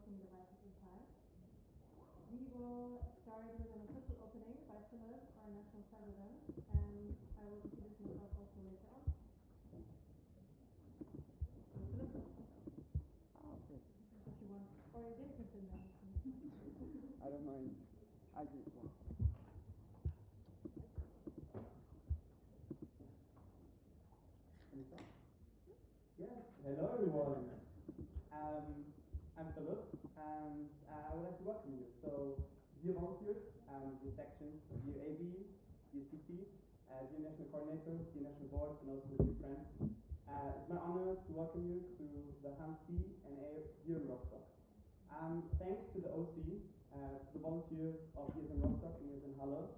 voting devices inside. We will start with an official opening by Philip, our national president, and I will introduce myself also later on. Philip? Okay. If you want, or you didn't consider that. I don't mind. I do. Yes, hello everyone. I'm Philip, and I would like to welcome you. So, dear volunteers, dear sections, dear AB, dear CT, dear national coordinators, dear national boards, and also dear friends. It's my honor to welcome you to the HanseaNA here in Rostock. Thanks to the OC, to the volunteers of HanseaNA Rostock and HanseaNA Halle,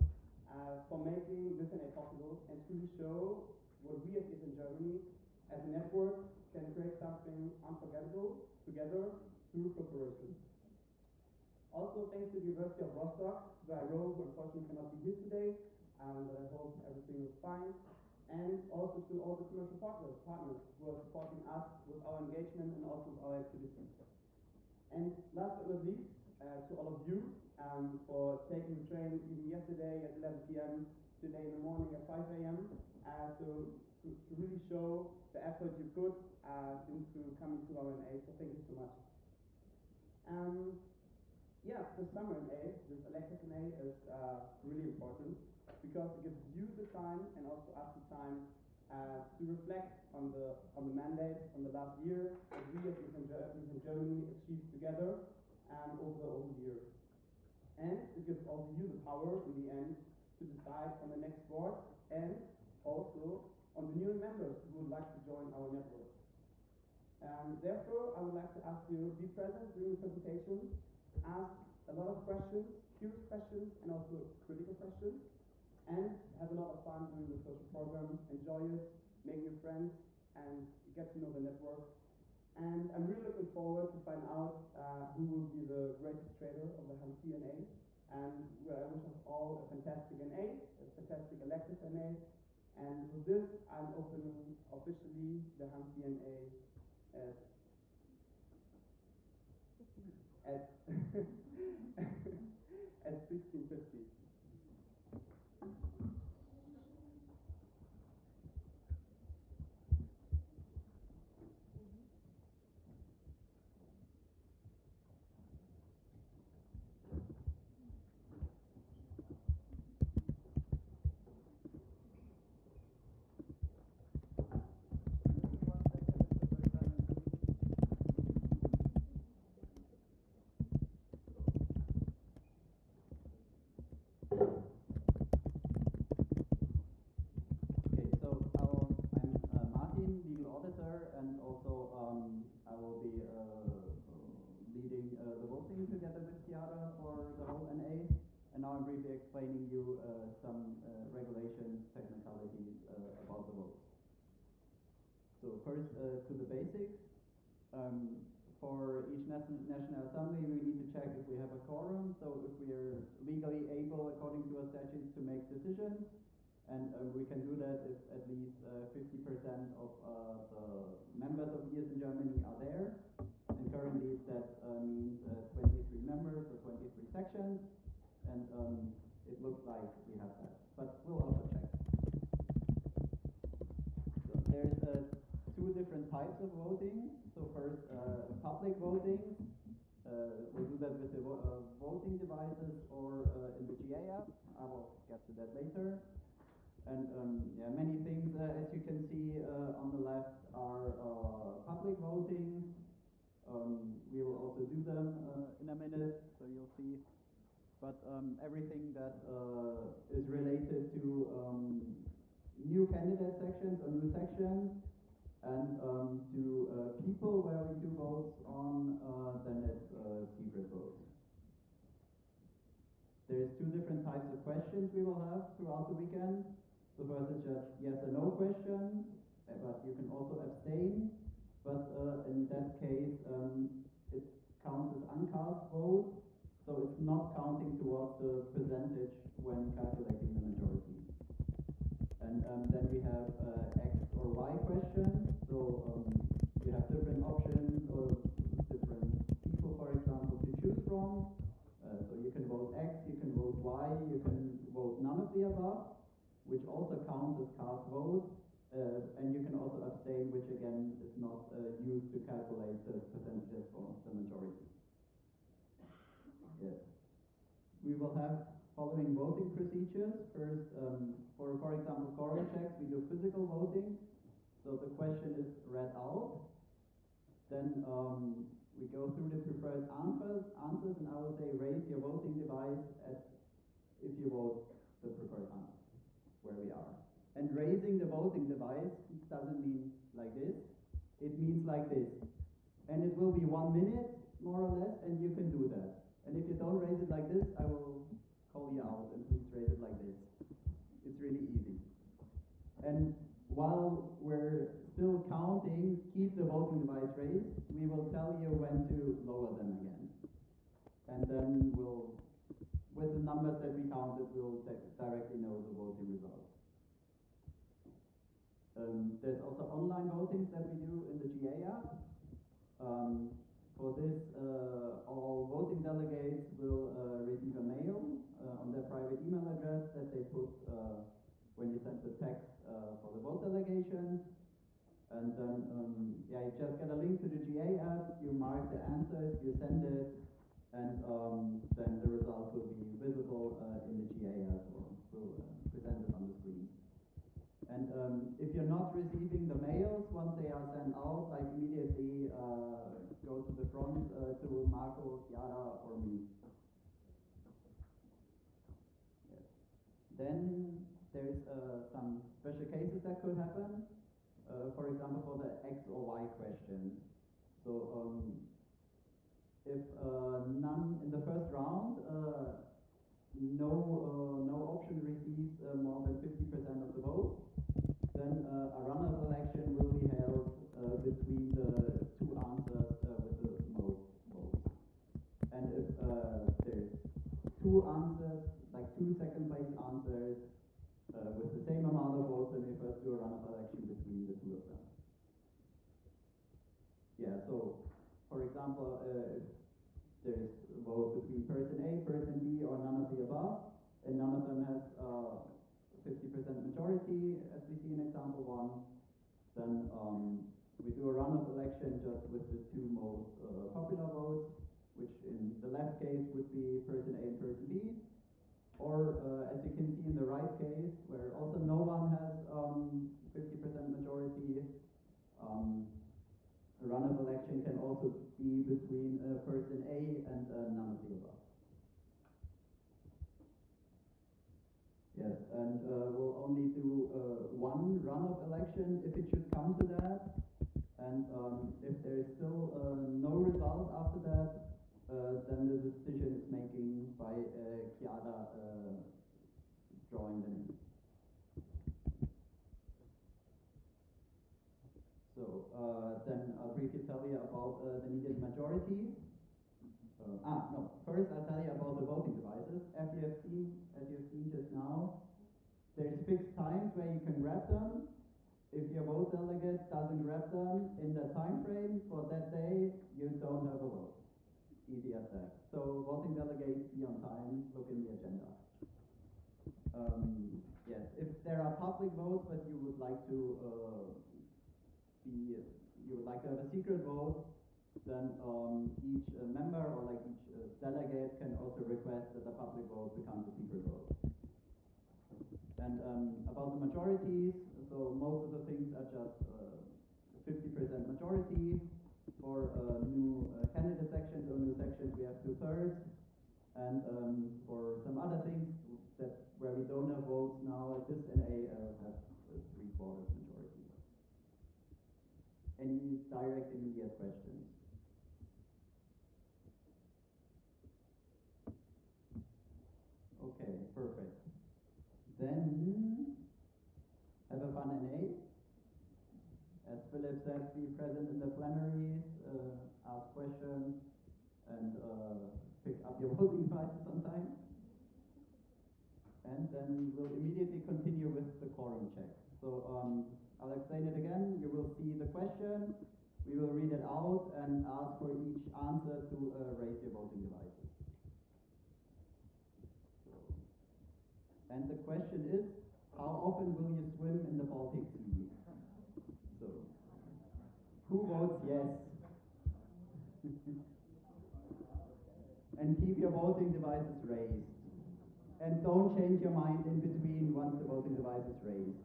for making this NA possible and truly show what we at HanseaNA Germany as a network can create something unforgettable together through cooperation. Also, thanks to the University of Rostock, where I wrote, who unfortunately cannot be here today, but I hope everything is fine. And also to all the commercial partners who are supporting us with our engagement and also with our activities. And last but not least, to all of you for taking the train even yesterday at 11 p.m., today in the morning at 5 a.m. To really show the effort you put into coming to our NA, so thank you so much. This summer NA, this elective NA is really important because it gives you the time and also us the time to reflect on the mandate from the last year that we as in Germany achieved together over the year. And it gives also you the power in the end to decide on the next board and also on the new members who would like to join our network. Therefore, I would like to ask you to be present during the presentation, ask a lot of questions, curious questions, and also critical questions, and have a lot of fun during the social program, enjoy it, make new friends, and get to know the network. And I'm really looking forward to find out who will be the greatest trader of the HanseaNA, and I wish us all a fantastic NA, a fantastic elective NA. And with this, I'm opening officially the HanseaNA at 1650. And also I will be leading the voting together with Chiara for the whole NA. And now I'm briefly explaining you some regulation technicalities about the votes. So first to the basics. For each National Assembly we need to check if we have a quorum, so if we are legally able according to our statutes to make decisions. And we can do that if at least 50% of the members of HanseaNA Germany are there. And currently that means 23 members or 23 sections. And it looks like we have that. But we'll also check. So there's two different types of voting. So first, public voting. We'll do that with the voting devices or in the GA app. I will get to that later. And many things, as you can see on the left, are public voting. We will also do them in a minute, so you'll see. But everything that is related to new candidate sections or new sections, and to people where we do votes on, then it's secret votes. There's two different types of questions we will have throughout the weekend. The first is just yes or no question, but you can also abstain. But in that case, it counts as uncast vote, so it's not counting towards the percentage when calculating the majority. And then we have X or Y questions. So you have different options or different people, for example. from. So you can vote X, you can vote Y, you can vote none of the above, which also counts as cast vote. And you can also abstain, which again is not used to calculate the percentages for the majority. Yes. We will have following voting procedures. First, for example, quorum checks, we do physical voting. So the question is read out. Then we go through the preferred answers, and I will say raise your voting device if you vote the preferred answer, where we are. And raising the voting device doesn't mean like this. It means like this. And it will be 1 minute, more or less, and you can do that. And if you don't raise it like this, I will call you out, and please raise it like this. It's really easy. And while we're still counting, keep the voting device raised. We will tell you when to lower them again. And then with the numbers that we counted, we'll directly know the voting results. There's also online voting that we do in the GA app. For this, all voting delegates will receive a mail on their private email address that they put when you send the text for the vote delegations. And then, you just get a link to the GA app, you mark the answers, you send it, and then the results will be visible in the GA app, or will presented on the screen. And if you're not receiving the mails once they are sent out, like immediately go to the front to Marco, Chiara, or me. Yes. Then there's some special cases that could happen. For example, for the X or Y questions. So if none in the first round, no option receives more than 50% of the vote, then a runoff election will be held between the two answers with the most votes. And if there's two answers, like two second place answers with the same amount of votes, then we first do a runoff election between the two of them. Yeah, so for example, if there's a vote between person A, person B, or none of the above, and none of them has 50% majority, as we see in example 1, then we do a runoff election just with the two most popular votes, which in the left case would be person A and person B, or as you can see in the right case, where also no one has 50% majority, a runoff election can also be between person A and none of the above. Yes, and we'll only do one runoff election if it should come to that. And if there is still no result after that, then the decision is making by Chiara drawing the names. So then I'll briefly tell you about the needed majorities. First I'll tell you about the voting devices. As you have seen just now, there's fixed times where you can grab them. If your vote delegate doesn't grab them in the time frame for that day, you don't have a vote. Easy as that. So voting delegates, be on time, look in the agenda. Yes, if there are public votes, but you would like to have a secret vote, then each member or like each delegate can also request that the public vote becomes a secret vote. And about the majorities, so most of the things are just 50% majority. For new candidate sections or new sections, we have 2/3. And for some other things where we don't have votes now, this and A have 3/4 majority. Any direct immediate questions? Okay, perfect. Then have a fun NA. As Philip said, be present in the plenaries, ask questions, and pick up your voting devices sometime. And then we'll immediately continue with the quorum check. So I'll explain it again. You will see the question. We will read it out and ask for each answer to raise your voting devices. often will you swim in the Baltic Sea? So, who votes yes? And keep your voting devices raised. And don't change your mind in between once the voting device is raised.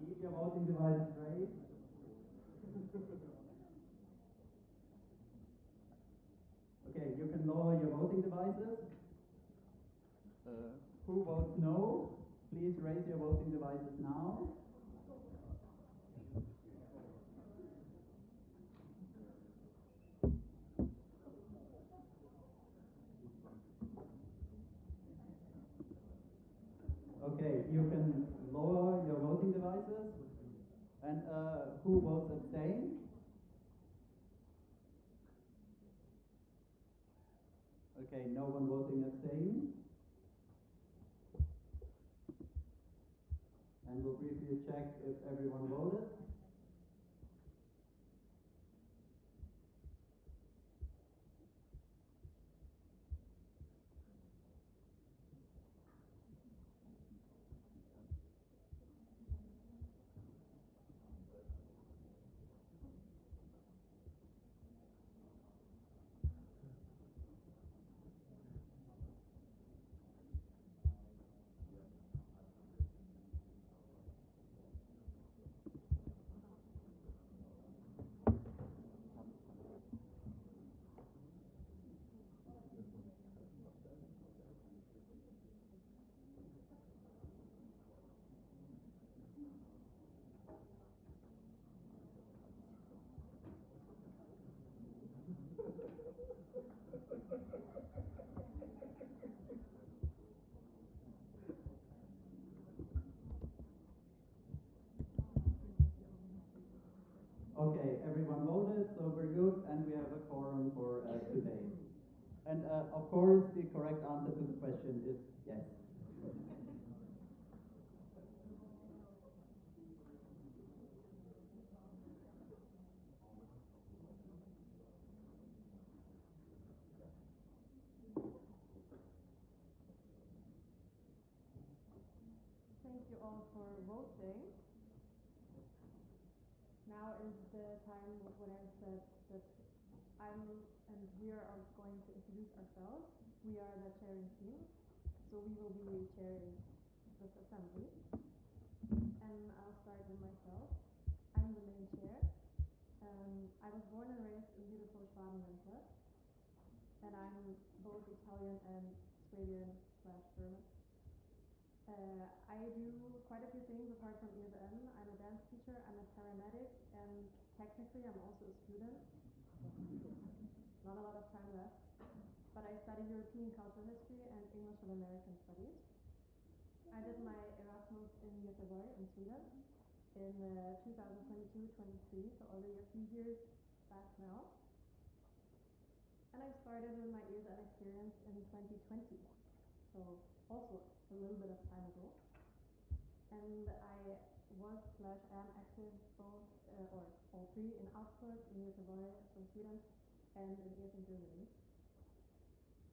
Keep your voting devices raised. Okay, you can lower your voting devices. Who votes no? Please raise your voting devices now. Okay, you can lower your voting devices. And who votes abstain? Okay, no one voting abstain. And we'll briefly check if everyone voted. Okay, everyone voted, so we're good, and we have a quorum for today. And of course, the correct answer to the question is yes. Thank you all for voting. Now is the time when I said that I'm and we are going to introduce ourselves. We are the chairing team, so we will be chairing this assembly. And I'll start with myself. I'm the main chair. I was born and raised in beautiful Schwabenländle, and I'm both Italian and Swabian/German. I do quite a few things apart from HanseaNA. I'm a dance teacher, I'm a paramedic, and technically I'm also a student. Not a lot of time left. But I study European cultural history and English and American studies. I did my Erasmus in Göteborg in Sweden in 2022-23, so already a few years back now. And I started with my HanseaNA experience in 2020, so also a little bit of time ago. And I was/am active both, or all three, in Augsburg, in Göteborg, so Sweden, and in Essen, Germany.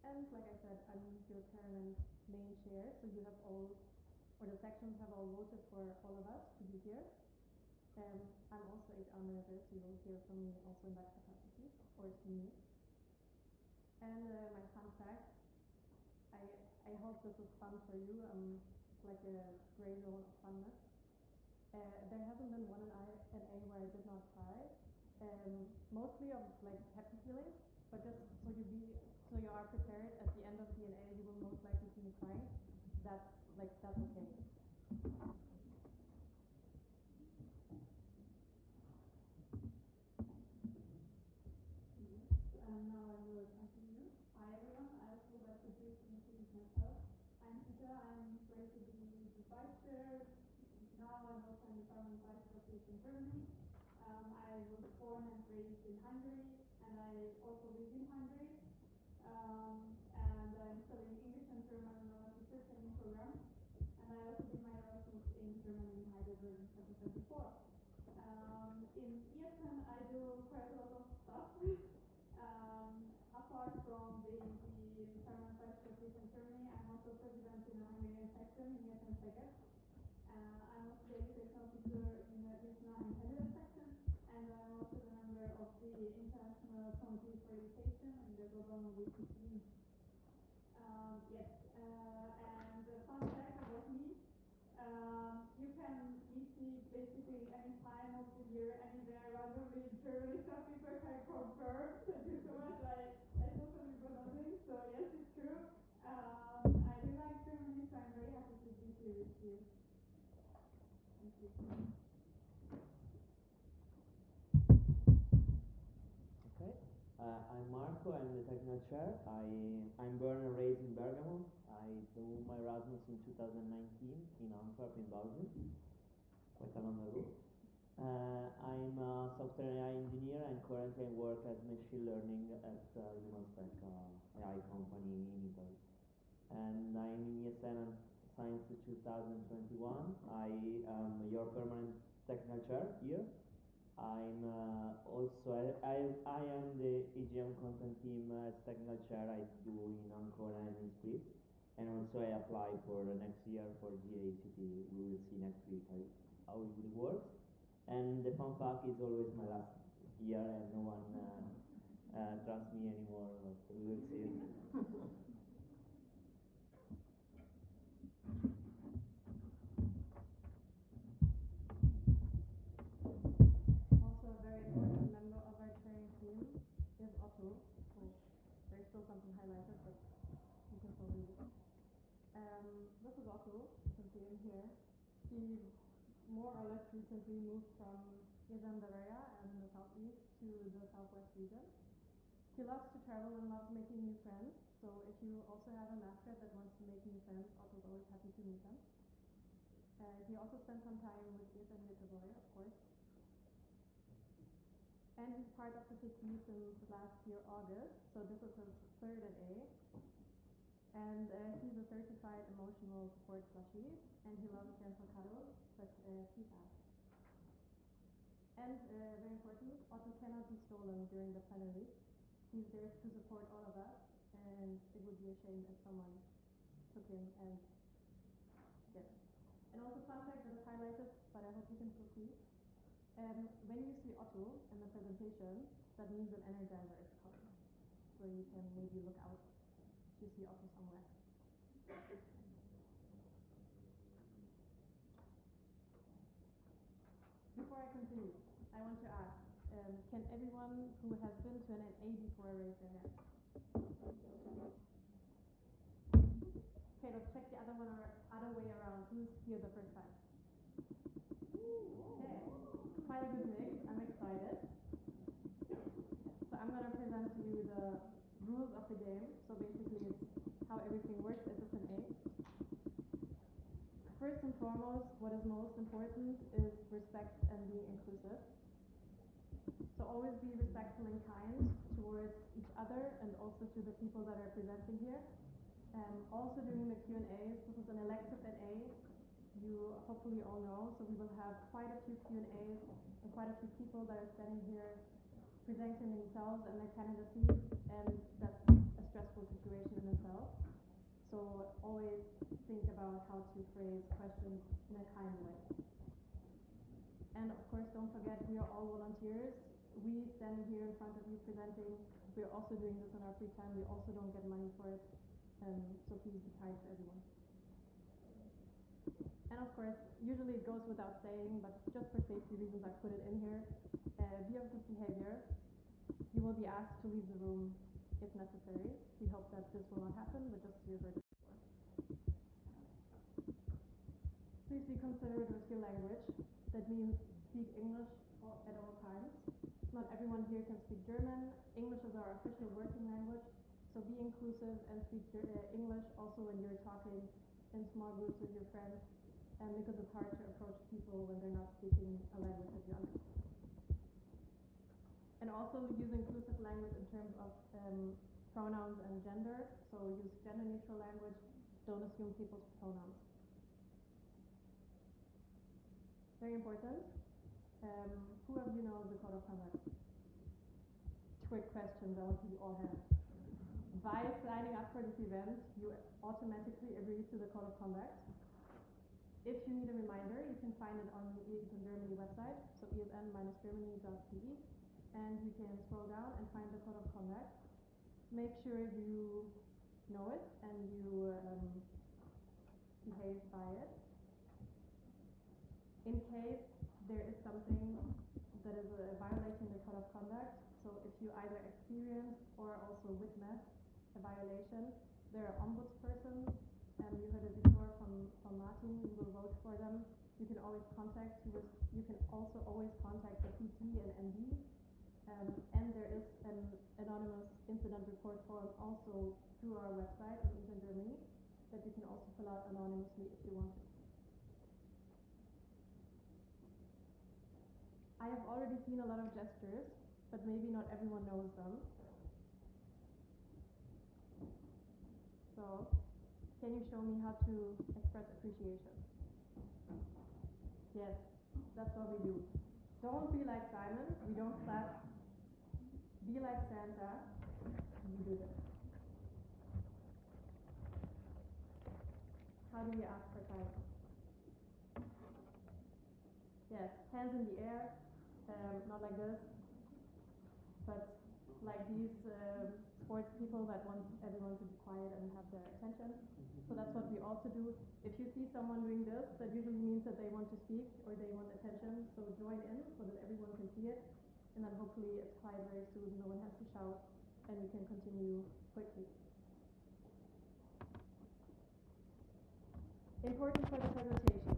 And like I said, I'm your permanent main chair, so you have all, or the sections have all voted for all of us to be here. I'm also HR manager, so you will hear from me also in that capacity, or see me. And my fun fact, I hope this is fun for you. It's like a gray zone of funness. There hasn't been one in HanseaNA where I did not cry. Mostly of like happy feelings, but just so you are prepared. At the end of HanseaNA, you will most likely see me crying. That's okay. Now I will continue. Hi everyone. I also would like to briefly introduce myself. I'm Peter. I'm going to be the vice chair now, and also I'm the permanent vice chair in Germany. I was born and raised in Hungary, and I also live in Hungary. I'm studying English and German on a teacher training program. And I also did my Erasmus in Germany in Heidelberg in 2024. In ESN, I do quite a lot of stuff. Apart from being the German specialist in Germany, I'm also president in the Hungarian section in ESN Szeged. I'm also the educational teacher in the HanseaNA Rostock section, and I'm also the member of the International Committee for Education in the Global Mobility team. Yes, and the fun fact about me, you can meet me basically any time of the year, anywhere, randomly in Germany. Some people can confirm. Thank you so much. I totally got nothing, so yes, it's true. I do like Germany, so I'm very happy to be here with you. Thank you. Okay, I'm Marco, I'm the technical chair. I'm born and raised in Bergamo. I do my Erasmus in 2019 in Antwerp in Belgium, quite a long ago. I'm a software AI engineer and currently I work as machine learning at Tech, AI company in Italy. And I'm in ESN Science 2021. I am your permanent technical chair here. I'm I am the EGM content team as technical chair. I do in Ancona and in Split, and also I apply for next year for GACT. We will see next week how it really works. And the fun fact is always my last year, and no one trusts me anymore. But we will see. Also, a very important member of our chairing team is Otto. So there's still something highlighted, but you can still read it. This is Otto. You can see him here. He more or less recently moved from Izan Bavaria and in the southeast to the southwest region. He loves to travel and loves making new friends. So if you also have a mascot that wants to make new friends, Otto's always happy to meet them. He also spent some time with Izan Göteborg, of course. And he's part of the PT since last year, August. So this is his third A. And he's a certified emotional support plushie. And he loves gentle cuddles, but he fast. And very important, Otto cannot be stolen during the plenary. He's there to support all of us. And it would be a shame if someone took him and yes. And also fun fact that is highlighted, but I hope you can still see. When you see Otto in the presentation, that means an energizer is coming. So you can maybe look out to see Otto somewhere. Before I continue, I want to ask, can everyone who has been to an NA before raise their hand? Okay, let's check the other way around. Who's here the first time? Okay, quite a good mix. I'm excited. So I'm going to present to you the rules of the game. So basically it's how everything works at this NA. First and foremost, what is most important is respect and being inclusive. So always be respectful and kind towards each other and also to the people that are presenting here. Also during the Q&As, this is an elective NA, you hopefully all know, so we will have quite a few Q&As and quite a few people that are standing here presenting themselves and their candidacy, and that's a stressful situation in itself. So always think about how to phrase questions in a kind way. And of course, don't forget, we are all volunteers. We standing here in front of you presenting, we're also doing this in our free time. We also don't get money for it. So please be kind to everyone. And of course, usually it goes without saying, but just for safety reasons, I put it in here. Be of good behavior. You will be asked to leave the room if necessary. We hope that this will not happen, but just so you heard it before. Please be considerate with your language. That means speak English at all times. Not everyone here can speak German. English is our official working language. So be inclusive and speak English also when you're talking in small groups with your friends, because it's hard to approach people when they're not speaking a language that you understand. And also use inclusive language in terms of pronouns and gender, so use gender neutral language, don't assume people's pronouns. Very important. Who of you knows the code of conduct? Quick question though, you all have. By signing up for this event, you automatically agree to the code of conduct. If you need a reminder, you can find it on the ESN Germany website, so esn-germany.de, and you can scroll down and find the code of conduct. Make sure you know it and you behave by it. In case there is something that is violating the code of conduct, so if you either experience or also witness a violation, there are ombudspersons, and you heard it before from Martin, you will vote for them. You can always contact, you can also always contact the PT and ND, and there is an anonymous incident report form also through our website on ESN Germany that you can also fill out anonymously if you want to. I have already seen a lot of gestures, but maybe not everyone knows them. So, can you show me how to express appreciation? Yes, that's what we do. Don't be like Simon, we don't clap. Be like Santa, you do this. How do we ask for time? Yes, hands in the air, not like this, but like these sports people that want everyone to be quiet and have their attention. So that's what we also do. If you see someone doing this, that usually means that they want to speak or they want attention. So join in so that everyone can see it. And then hopefully it's quiet very soon, no one has to shout, and we can continue quickly. Important for the presentation,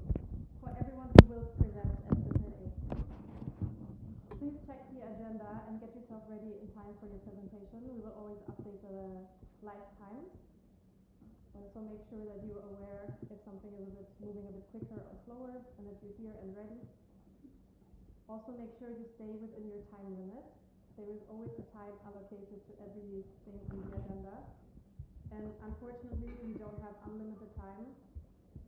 for everyone who will present at the HanseaNA. Please check the agenda and get yourself ready in time for your presentation. We will always update the live times. So make sure that you're aware if something is moving a bit quicker or slower, and that you're here and ready. Also make sure you stay within your time limit. There is always a time allocated to everything in the agenda. And unfortunately, we don't have unlimited time.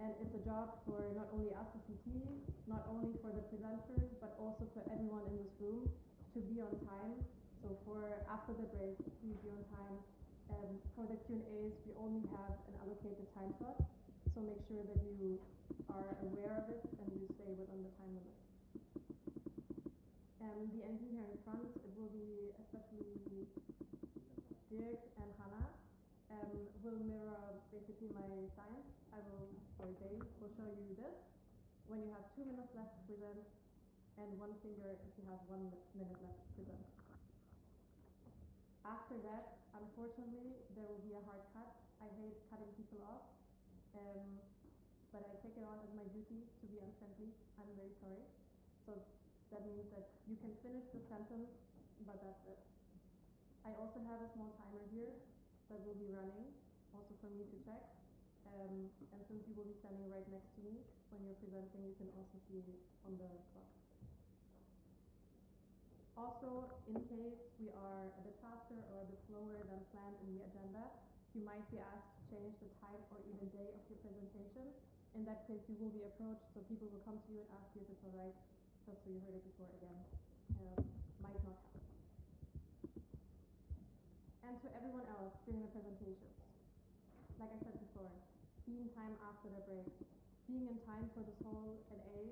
And it's a job for not only us, the CT, not only for the presenters, but also for everyone in this room to be on time. So for after the break, please be on time. For the Q&As, we only have an allocated time slot. So make sure that you are aware of it and you stay within the time limit. The NG here in front, it will be especially Dirk and Hannah. Will mirror basically my signs. They will show you this when you have 2 minutes left to present, and 1 finger if you have 1 minute left to present. After that, unfortunately, there will be a hard cut. I hate cutting people off, but I take it on as my duty to be unfriendly. I'm very sorry. So that means that you can finish the sentence, but that's it. I also have a small timer here that will be running, also for me to check. And since you will be standing right next to me when you're presenting, you can also see it on the clock. Also, in case we are a bit faster or a bit slower than planned in the agenda, you might be asked to change the time or even day of your presentation. In that case, you will be approached, so people will come to you and ask you if it's all right, just so you heard it before again. Might not happen. And to everyone else during the presentations, like I said before, be in time after the break. Being in time for this whole NA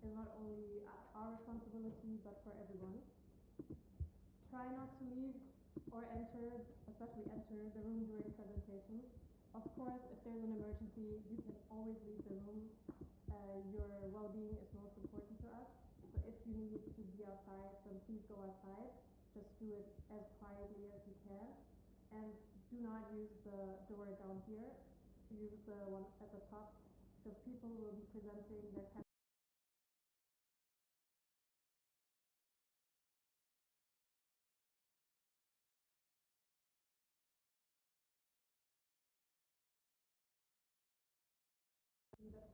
is not only our responsibility, but for everyone. Try not to leave or enter, especially enter the room during presentations. Of course, if there's an emergency, you can always leave the room. Your well-being is most important to us. So if you need to be outside, then please go outside. Just do it as quietly as you can. And do not use the door down here. Use the one at the top, because people will be presenting their as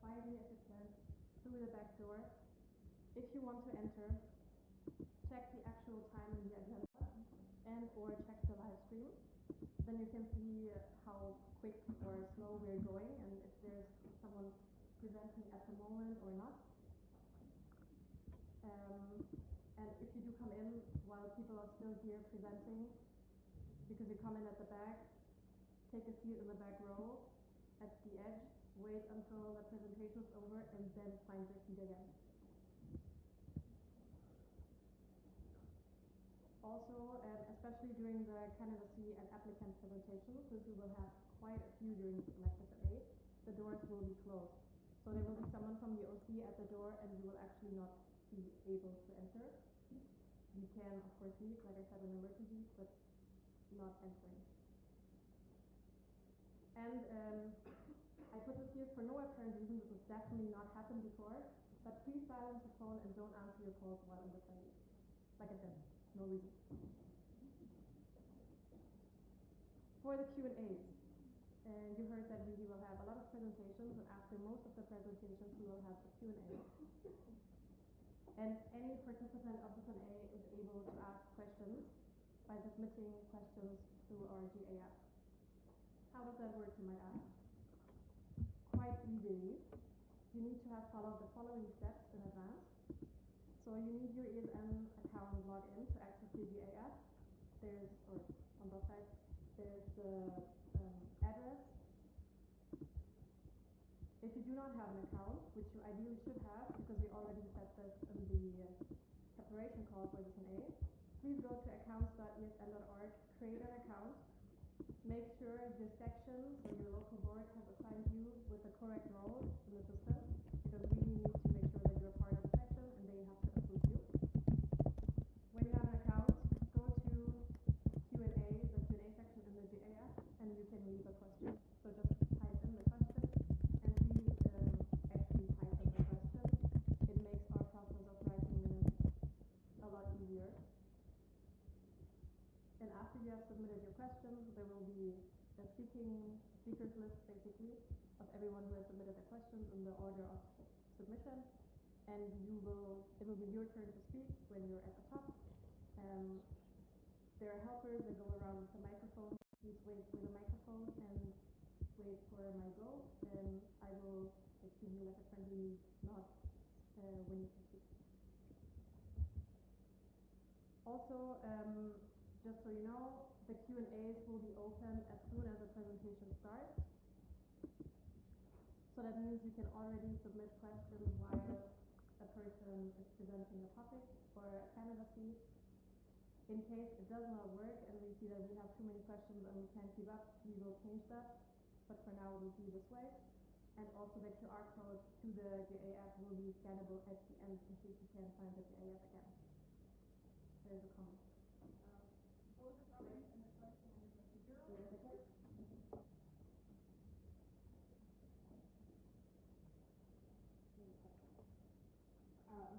quietly as you can through the back door. If you want to enter, check the actual time in the agenda and or check the live stream. then you can see how quick or slow we're going and if there's someone presenting at the moment or not. And if you do come in while people are still here presenting, because you come in at the back, take a seat in the back row at the edge, wait until the presentation is over, and then find your seat again. Also, especially during the candidacy and applicant presentations, since we will have quite a few during elective A, the doors will be closed. So there will be someone from the OC at the door and you will actually not be able to enter. You can, of course, leave, like I said, in emergency, but not entering. And I put this here for no apparent reason. This has definitely not happened before, but please silence your phone and don't answer your calls while in the venue. Like I said, no reason. For the Q&As, you heard that we will have a lot of presentations, and after most of the presentations, we will have the Q&A. And any participant of the Q&A is able to ask questions by submitting questions through our GA app. How does that work, you might ask? Quite easily. You need to have followed the following steps in advance. So you need your ESN account login to access the GA app. There's, or on both sides, there's the address. If you do not have an account, which you ideally should have, because we already set this in the preparation call for this A, please go to accounts.esn.org, create an account, make sure your section, so your local board, has assigned you with the correct role in the system, because we need to make sure that you're part of the section and they have to approve you. When you have an account, go to Q&A, the Q&A section in the GA app, and you can leave a question. So just type in the question, and please actually type in the question. It makes our process of writing minutes a lot easier. And after you have submitted your questions, there will be a speakers list, basically, of everyone who has submitted their questions in the order of submission. And it will be your turn to speak when you're at the top. There are helpers that go around with the microphone. Please wait for the microphone and wait for my go. And I will give you like a friendly nod when you can speak. Also, just so you know, the Q&As will be open as soon as the presentation starts. So that means you can already submit questions while a person is presenting a topic or a candidacy. In case it does not work and we see that we have too many questions and we can't keep up, we will change that. But for now, it will be this way. And also the QR code to the GA app will be scannable at the end in case you can't find the GA app again. There's a comment. What was the problem in the question and the procedure?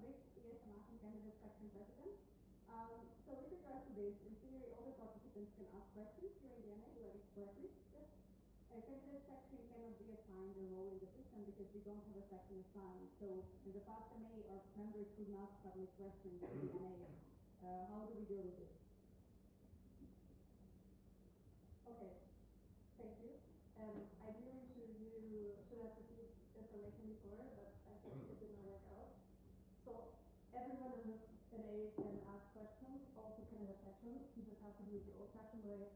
This is Martin, candidate section president. So with regards to this, in theory, all the participants can ask questions during the NA, where it's correctly. Yes. A candidate section cannot be assigned a role in the system because we don't have a section assigned. So in the past NA, our members could not submit questions to the NA. How do we deal with this? Okay, thank you. Ideally, should have received information before, but I think it did not work out. So everyone in this NA can ask questions, also candidate sections. You just have to do it the old-fashioned way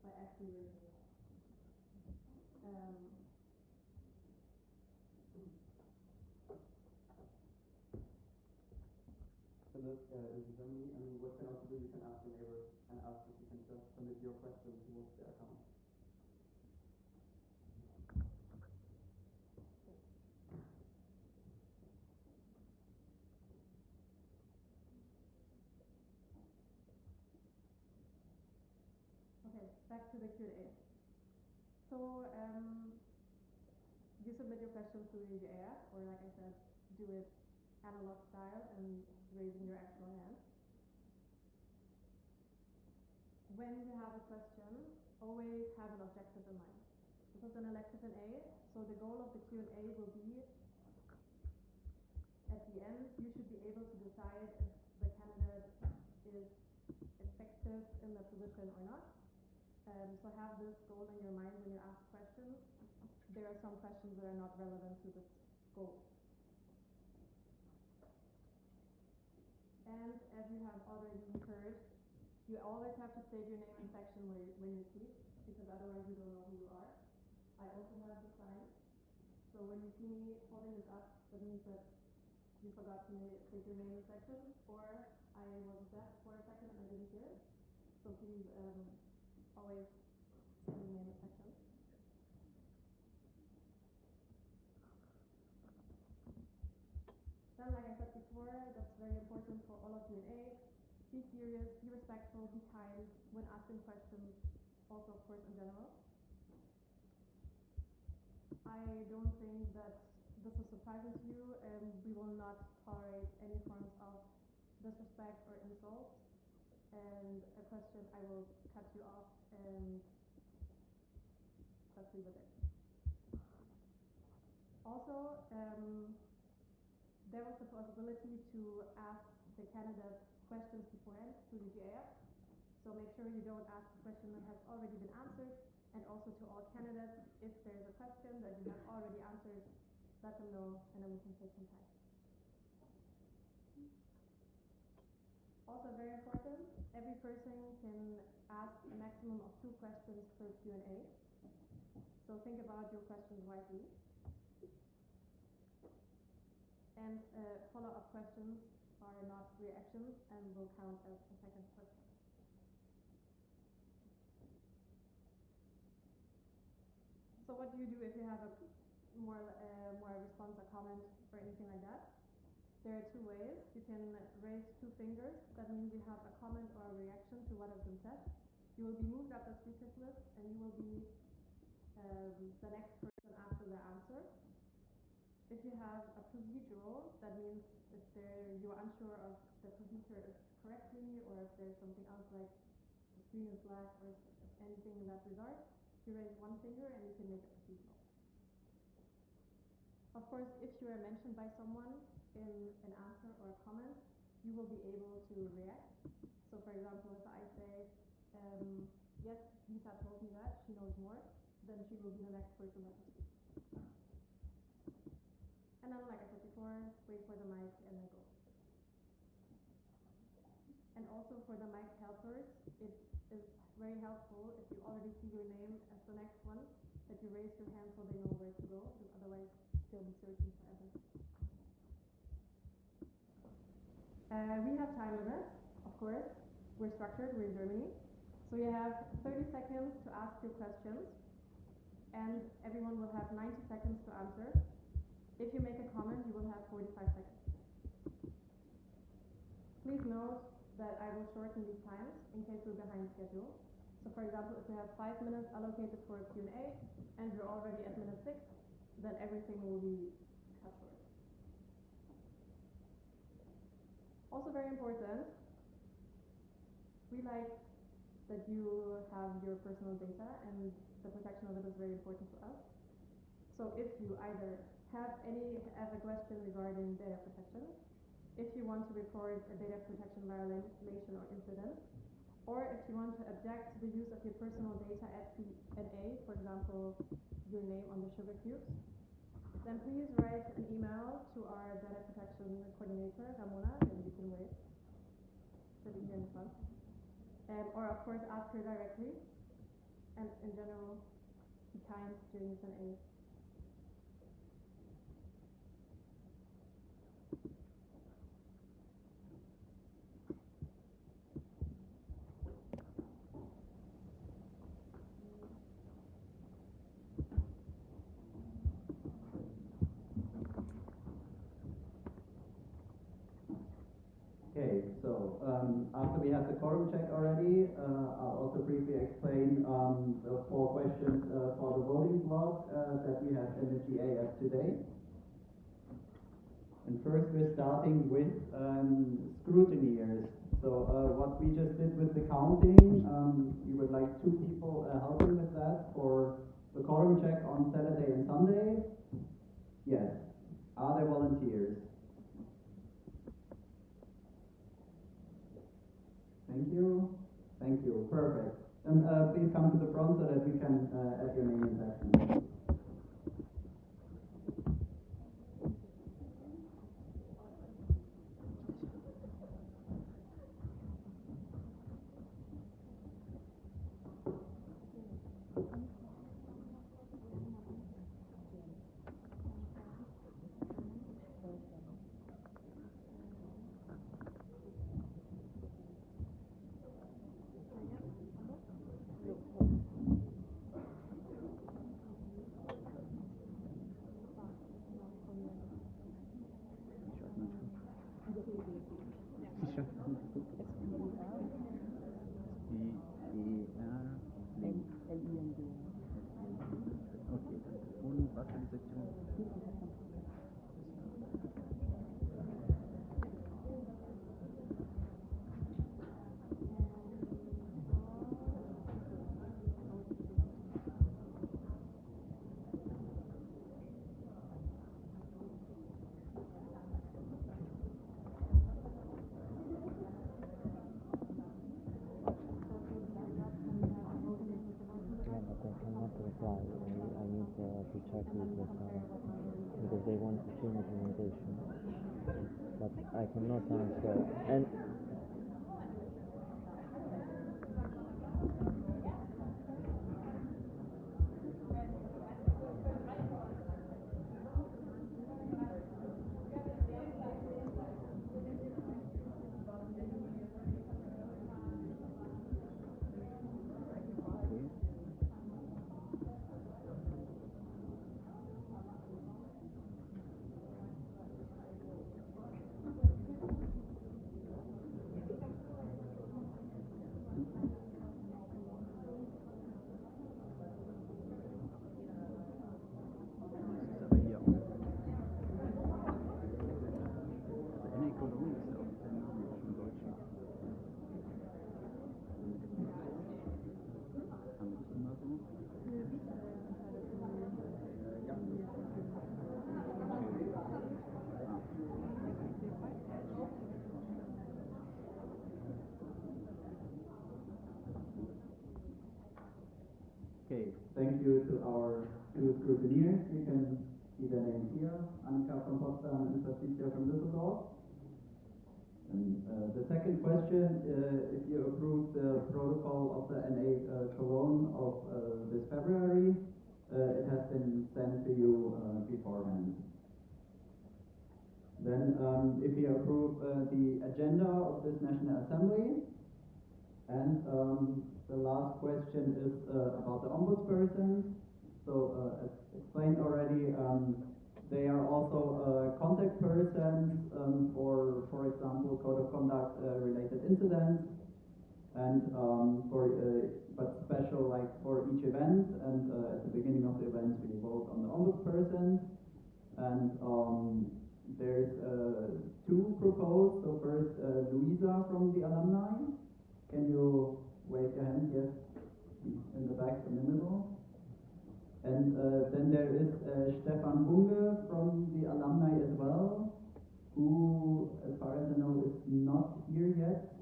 by actually raising your hand. So this is Germany, and what you can also do, you can ask your neighbor and ask if you can just submit your question towards their account. Okay, back to the Q&A. So you submit your questions through the GA app, or like I said, do it analog style and raising your actual hand. When you have a question, always have an objective in mind. This is an elective NA, so the goal of the Q&A will be, at the end, you should be able to decide if the candidate is effective in the position or not. So have this goal in your mind when you ask questions. There are some questions that are not relevant to this goal. And as you have already heard, you always have to state your name and section when you speak, because otherwise you don't know who you are. I also have the sign. So when you see me holding this up, that means that you forgot to state your name and section, or I was deaf for a second and I didn't hear it. So please always state your name and section. Then, like I said before, that's very important for all of HanseaNA. Be serious, be respectful, be kind when asking questions, also of course in general. I don't think that this is surprising to you. We will not tolerate any forms of disrespect or insult. And a question, I will cut you off and let's leave it there. Also, there was the possibility to ask the candidates questions beforehand through the GA app. So make sure you don't ask a question that has already been answered. And also to all candidates, if there's a question that you have already answered, let them know and then we can take some time. Also very important, every person can ask a maximum of 2 questions per Q&A. So think about your questions wisely. And follow-up questions are not reactions and will count as a second question. So what do you do if you have a more response, a comment, or anything like that? There are 2 ways. You can raise 2 fingers. That means you have a comment or a reaction to what has been said. You will be moved up the speakers list and you will be the next person after the answer. If you have a procedural, that means if you're unsure of the procedure is correctly, or if there's something else like the screen is black or anything in that regard, you raise 1 finger and you can make a procedural. Of course, if you are mentioned by someone in an answer or a comment, you will be able to react. So for example, if I say, yes, Lisa told me that, she knows more, then she will be the next person that will speak. And then, like I said before, wait for the mic and then go. And also for the mic helpers, it is very helpful if you already see your name as the next one, that you raise your hand so they know where to go, because otherwise they'll be searching forever. We have time limits, of course. We're structured, we're in Germany. So you have 30 seconds to ask your questions, and everyone will have 90 seconds to answer. If you make a comment, you will have 45 seconds. Please note that I will shorten these times in case we're behind schedule. So for example, if we have 5 minutes allocated for a Q&A and we're already at minute 6, then everything will be cut short. Also very important, we like that you have your personal data, and the protection of it is very important to us. So if you either have a question regarding data protection, if you want to report a data protection violation or incident, or if you want to object to the use of your personal data at HanseaNA, for example, your name on the sugar cubes, then please write an email to our data protection coordinator, Ramona, and you can wait, sitting here in the front. Or of course ask her directly, and in general, be kind during HanseaNA. Okay, so after we have the quorum check already, I'll also briefly explain the 4 questions for the voting block that we have in the GA app today. And first we're starting with scrutineers. So what we just did with the counting, we would like 2 people helping with that for the quorum check on Saturday and Sunday. Yes. Are there volunteers? Thank you. Thank you. Perfect. Then please come to the front so that we can add your name in section. I need to check with the because they want to change implementation, but I cannot answer. And Okay, thank you to our two scrutineers. You can see their names here, Annika from Potsdam and Patricia from Düsseldorf. And the second question, if you approve the protocol of the NA Cologne of this February, it has been sent to you beforehand. Then if you approve the agenda of this National Assembly, and the last question is about the ombudsperson. So as explained already, they are also contact persons for example, code of conduct related incidents, and but special like for each event. And at the beginning of the event, we vote on the ombudsperson. And there's two proposed. So first, Luisa from the alumni. Can you wave your hand? Yes, in the back, in the middle. And then there is Stefan Bunge from the alumni as well, who, as far as I know, is not here yet.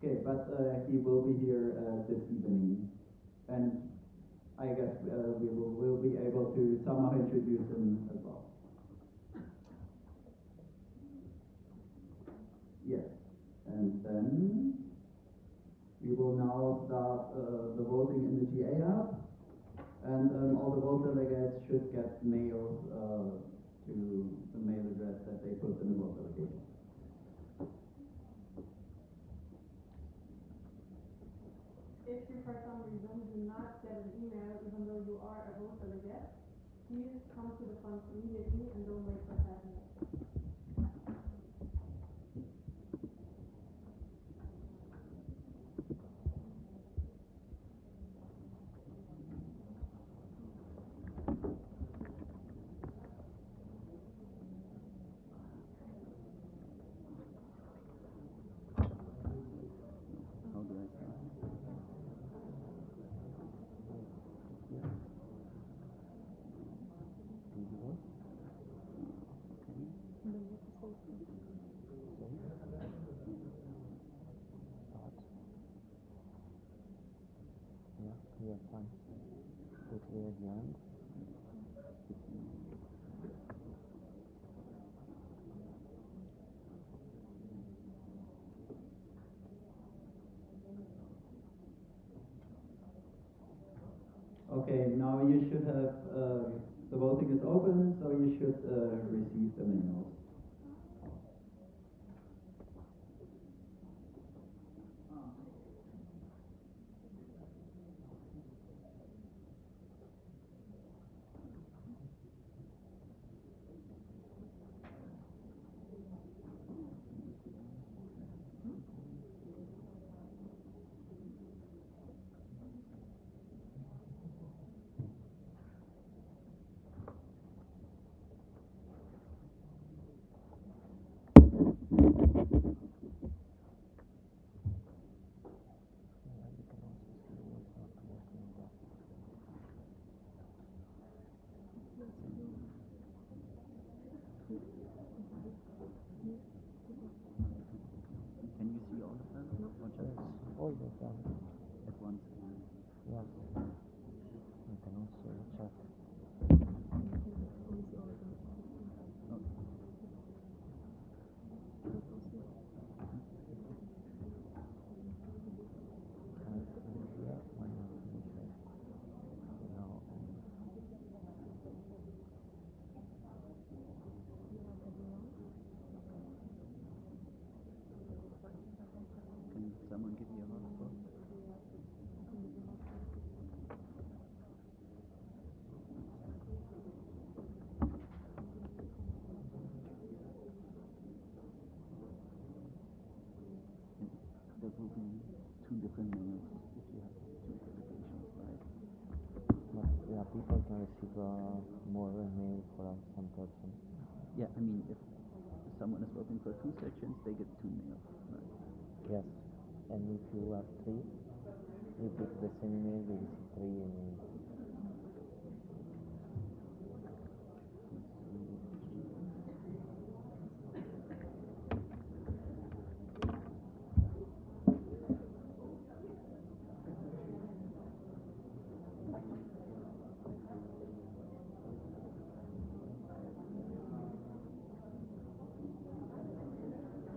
Okay, but he will be here this evening. And I guess we will be able to somehow introduce him as well. Yes. And then we will now start the voting in the GA app, and all the vote delegates should get mailed to the mail address that they put in the vote delegation. If you for some reason do not get an email even though you are a vote delegate, please come to the front immediately and don't wait for 5 minutes. the end. Okay, now you should have, the voting is open, so you should receive the manuals. Can you see all of them? Or just All of them. at once? Yes. You can also check. Can someone give me a hotspot? There will be two different mails if you have two applications, right? But yeah, people can receive more mail for some person. Yeah, I mean, if someone is voting for two sections, they get two mails, right? Yes. And if you have three, you get the same email, you receive three emails.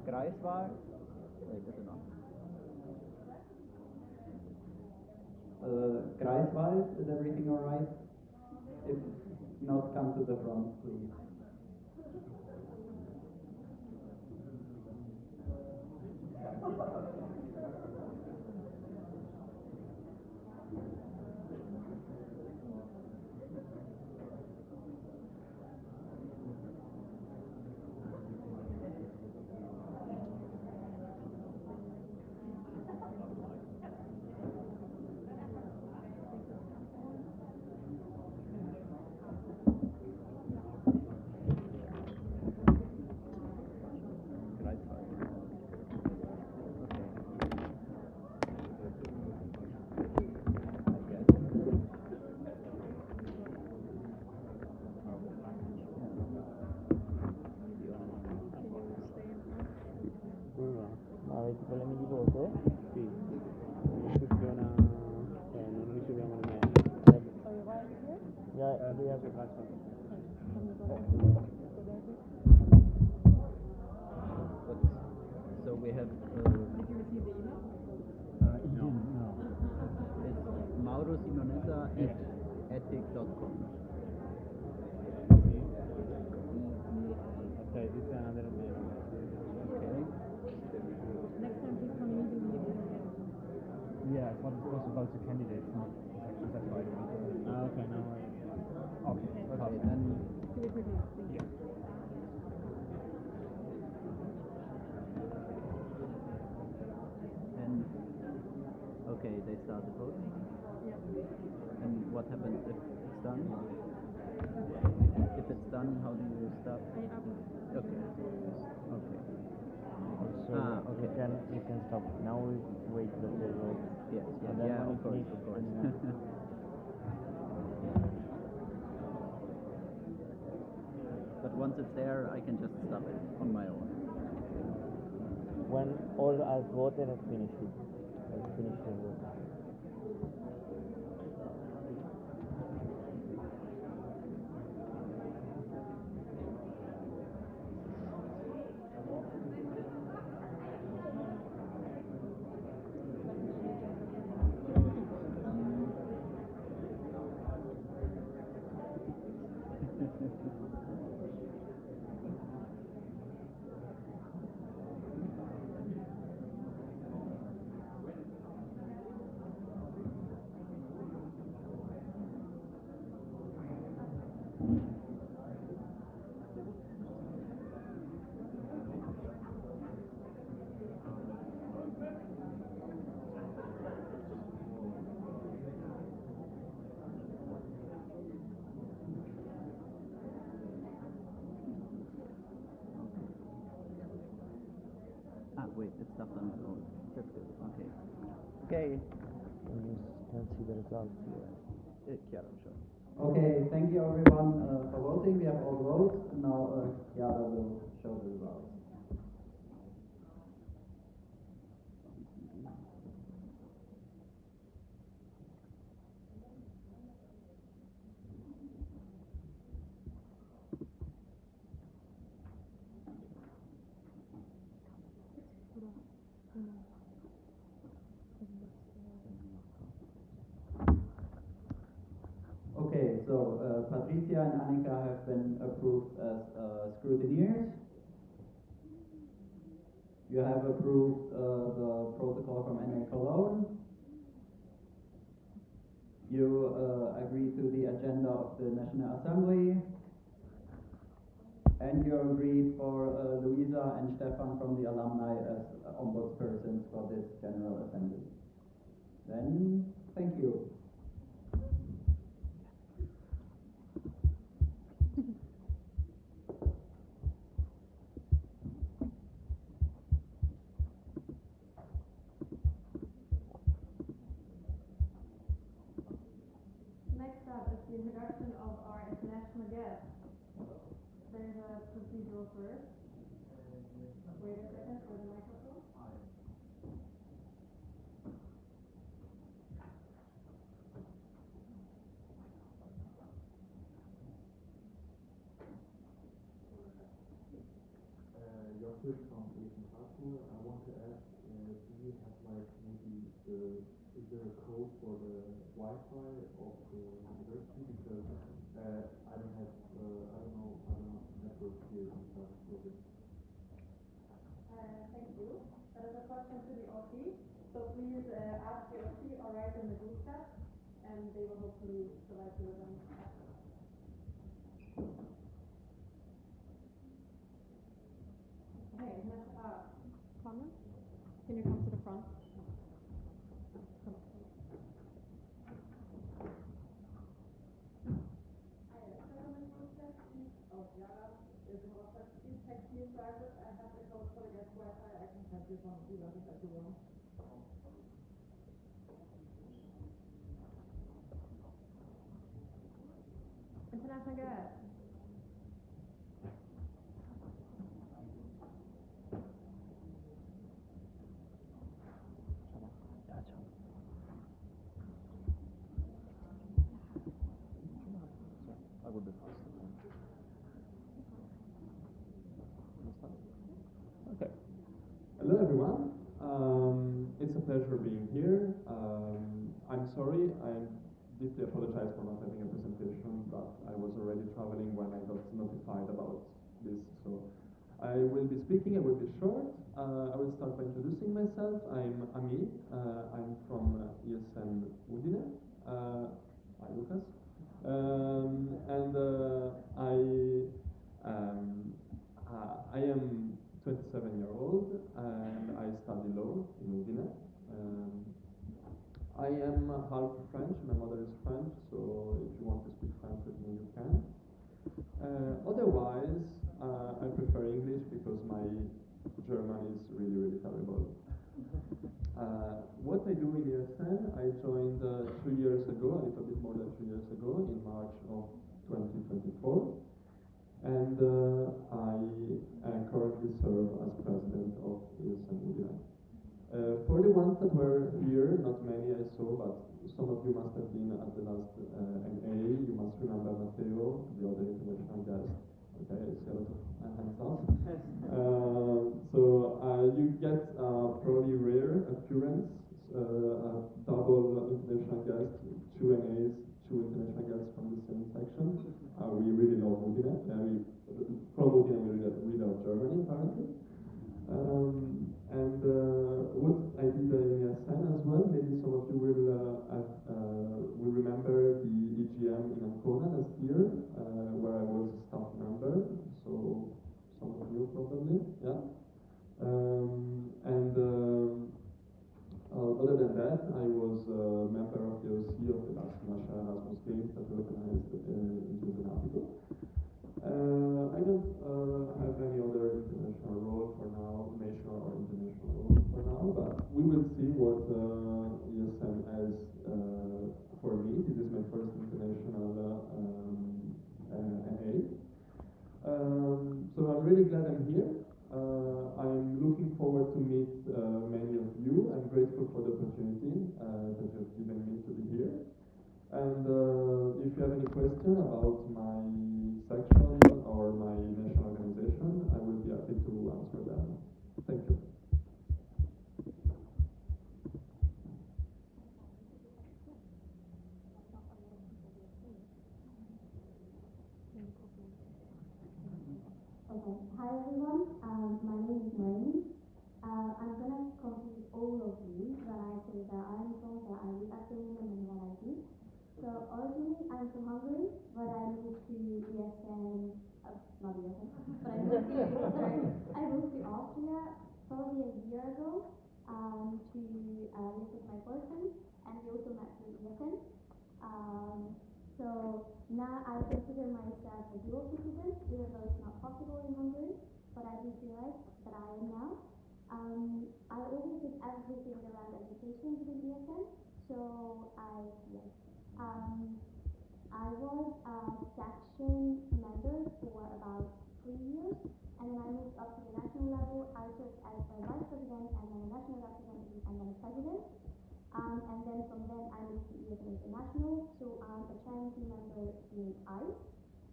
Kreiswahl? Wait, is it on? Kreiswahl, is everything all right? If not, come to the front, please. Ma avete problemi di voto? Sì, non funziona, cioè non riceviamo le mail. Yeah, we have So we have. Did you receive the email? No. It's Mauro Simonetta at ethic.com. Okay, this is another mail. Okay. Next time please communicate with me again. Yeah, it's also about the candidates, not the sections, that's why I don't know. Okay, no worries. Okay, Okay, then. Do it quickly, please. And okay, they started voting. Yeah. And what happens if it's done? If it's done, how do you stop? I upload. Okay. Okay. also Okay. you can stop. Now we wait that they vote. Yes. And then Yeah. when Of you course. finish, Of course. then, But once it's there, I can just stop it on my own. when all has voted and finished it. Finish the vote. wait, it's stuff on its own. That's good. Okay. Okay. You can't see the results here. Chiara, sure. Okay, thank you everyone for voting. We have all the votes, and now Chiara will show the results. Okay, so Patricia and Annika have been approved as scrutineers. You have approved the protocol from NA Cologne. You agree to the agenda of the National Assembly. And you agreed for Luisa and Stefan from the alumni as ombudspersons for this General Assembly. Then, thank you. Next up is the introduction of our international guest. There's a procedural first. Wait a second for the microphone. Joshua from HanseaNA. I want to ask, do you have like maybe is there a code for the Wi-Fi of the university? Because I don't have, I don't know network here and stuff. Thank you. That is a question to the OC. So please ask the OC or write in the group chat, and they will hopefully provide you with an answer. Okay, Clement, can you come to the front? International guest. I will be fast. Okay. Hello everyone. It's a pleasure being here. I'm sorry. I deeply apologize for not having a presentation, but I was already traveling when I got notified about this. So I will be speaking. I will be short. I will start by introducing myself. I'm Ami. I'm from ESN Udine. Hi, Lucas. I am 27-year-old and I study law in Udine. I am half French. My mother is French, so if you want to speak French with me, you can. Otherwise, I prefer English because my German is really, really terrible. What I do in ESN, I joined 2 years ago, a little bit more than 2 years ago, in March of 2024. And I currently serve as president of ESN Udine. For the ones that were here, not many I saw, but some of you must have been at the last NA. You must remember Matteo, the other international guest. Okay, I see a lot of hands up. You get probably rare occurrence, a double international guest, 2 NAs, 2 international guests from the same section. We really love Udine. From Udine we really love Germany, apparently. What I did in ESN as well, maybe some of you will remember the EGM in Ancona last year, where I was a staff member, so some of you probably, yeah. Other than that, I was a member of the OC of the last national Erasmus Games that we organized in Cincinnati. I don't have any other international role for now, national or international. I'm here. I'm looking forward to meet many of you. I'm grateful for the opportunity that you have given me to be here. And if you have any question about my section or my national organization, I will be happy to answer them. Thank you. Okay. Hi everyone. My name is Maureen. I'm gonna confuse all of you when I say that I'm from that I live at the moment and what I do. So originally I'm from Hungary, but I moved to ESN, not ESN, but I moved to Austria probably a year ago to live with my boyfriend, and we also met through ESN. So now I consider myself a dual citizen, even though it's not possible in Hungary, but I do feel like that I am now. I always did everything around education within ESN, so I was a section member for about 3 years, and then I moved up to the national level. I served as a vice president, and then a national representative, and then a president. And then from then I moved to ESN International, so I'm a charity member in ICE.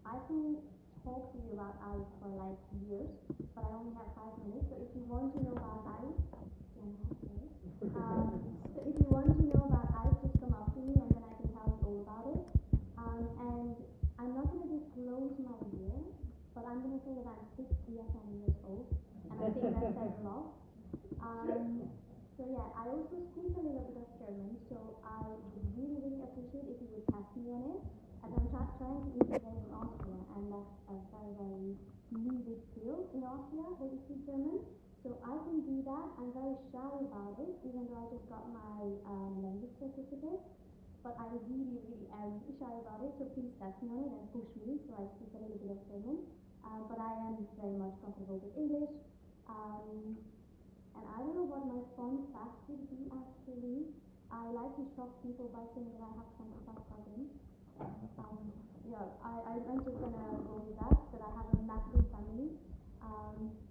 I can talk to you about ICE for like years, but I only have 5 minutes, so if you want to know about ICE, so if you want to know about ICE, just come up to me and then I can tell you all about it. And I'm not going to disclose my year, but I'm going to say that I'm 60 years old, and I think that says a lot. So yeah, I also speak a little bit of German, so I would really appreciate if you would test me on it, as I'm trying to integrate in Austria, and that's a very needed skill in Austria, that you speak German. So I can do that. I'm very shy about it, even though I just got my language certificate, but I really am shy about it, so please test me on it and push me so I speak a little bit of German. But I am very much comfortable with English. And I don't know what my fun fact would be actually. I like to shock people by saying that I have 25 cousins. Yeah, I'm just gonna go with that I have a massive family.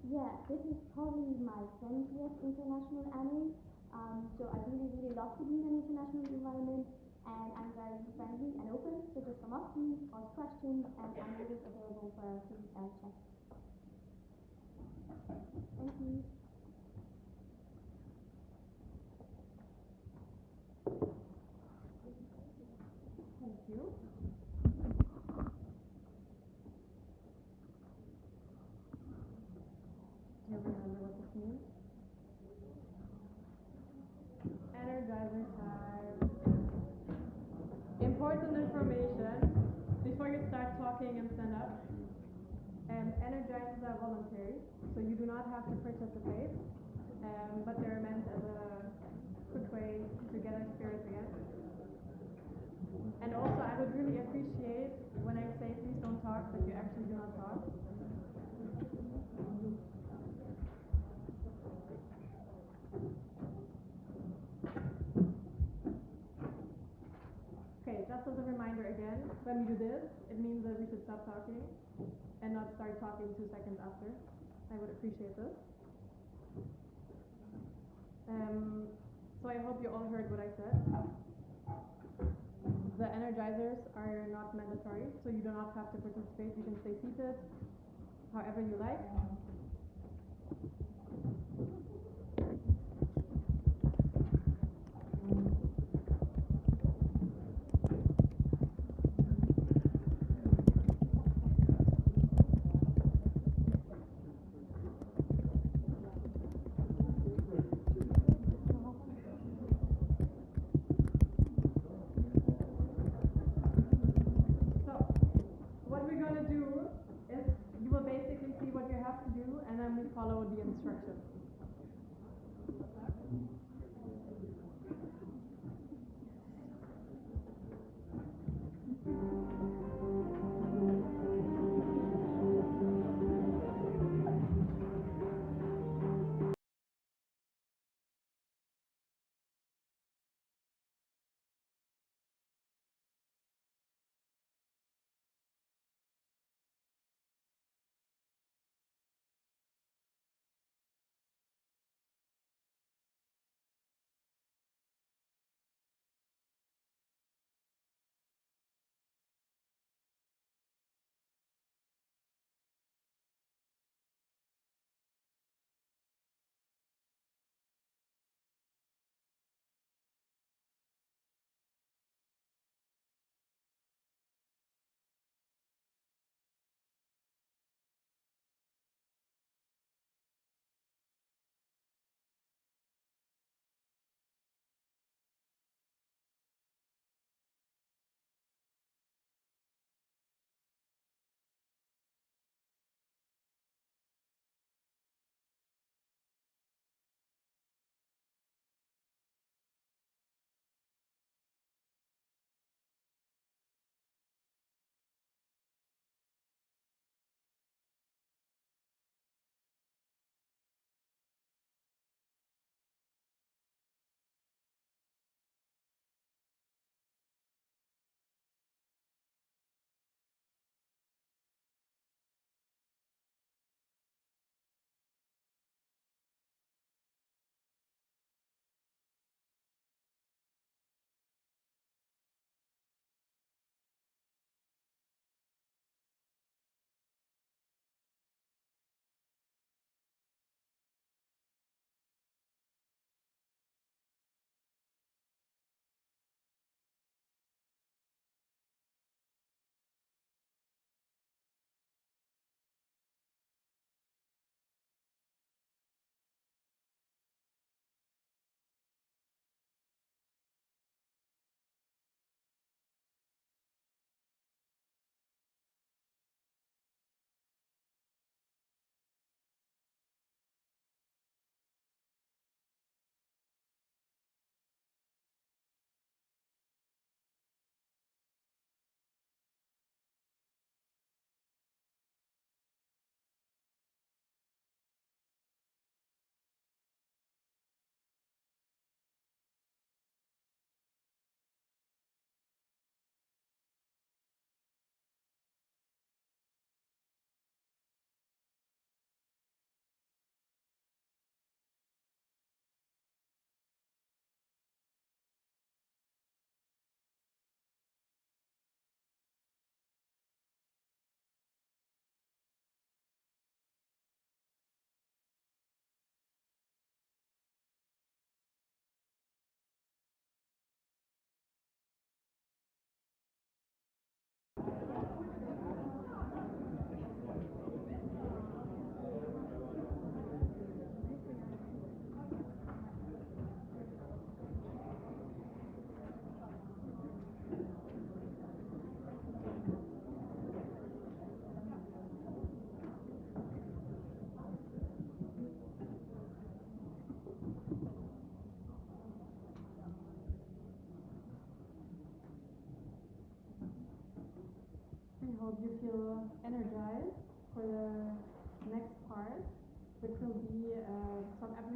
Yeah, this is probably my 20th international ANA. So I really love to be in an international environment, and I'm very friendly and open, so just come up to me, ask questions, and I'm always available for a free chat. Thank you. Thank you. Do you remember what this means? Energizer time. Important information before you start talking and stand up. Energizers are voluntary, so you do not have to participate, but they're meant as a quick way to get our spirits again. And also, I would really appreciate when I say please don't talk, that you actually do not talk. Okay, just as a reminder again, when we do this, it means that we should stop talking and not start talking 2 seconds after. I would appreciate this. So I hope you all heard what I said. The energizers are not mandatory, so you do not have to participate. You can stay seated however you like.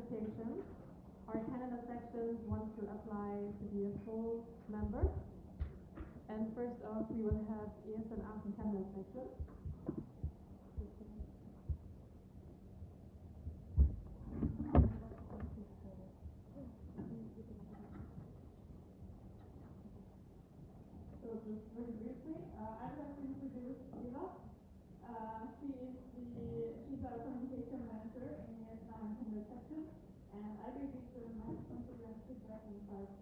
application, our Canada section wants to apply to be a full member. And first off, we will have HanseaNA Canada section. So just very briefly, I would like to introduce Eva. She's our communication manager in HanseaNA Canada section, and I will give the microphone to them feedback inside.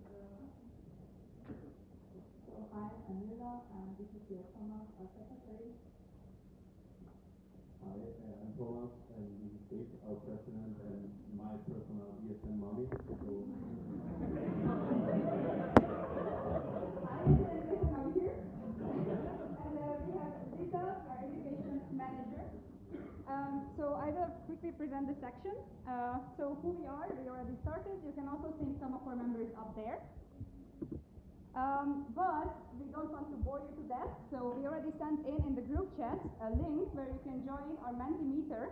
So hi, I'm Eva, and this is Thomas, our secretary. Hi, I'm Thomas, and this is Dick, our president, and my personal ESN mommy. So Hi, I'm here. And we have Lisa, our education manager. So I will quickly present the section. So who we already started. You can also see some of our members up there. But we don't want to bore you to death, so we already sent in the group chat a link where you can join our Mentimeter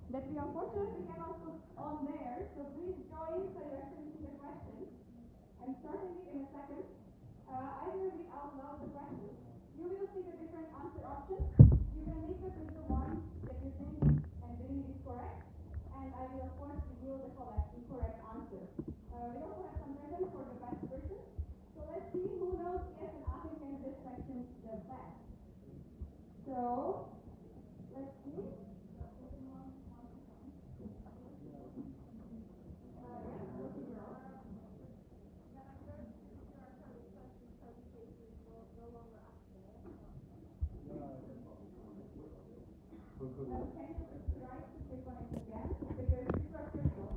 that we unfortunately cannot put on there, so please join so you actually see the questions. I'm starting it in a second. I will read out loud the questions. You will see the different answer options. You can make it with the one that you think and believe is correct, and I will of course reveal the correct answer. We also have some presents for the best person. So let's see who knows HanseaNA Canada section the best. So let's see. Can you try to click on it again? Because these are critical.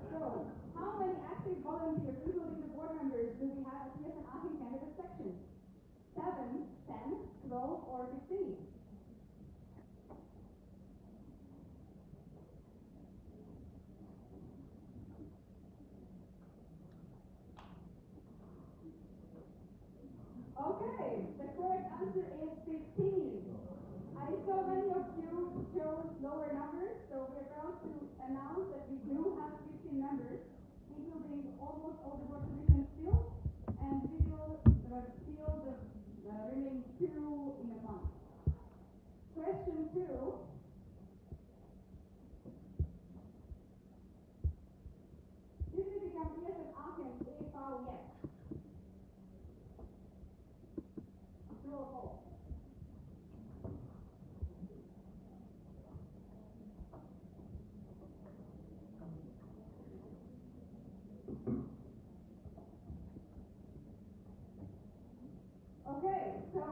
So, how many active volunteers, including the board members, do we have at HanseaNA Canada section? 7, 10, 12, or 15? Okay, the correct answer is 15. I saw many of you chose lower numbers, so we're proud to announce that we do have 15 members, including almost all the board positions still, and we will fill the remaining 2 in a month. Question 2. Did we become HanseaNA EV yet? True or false? Okay, so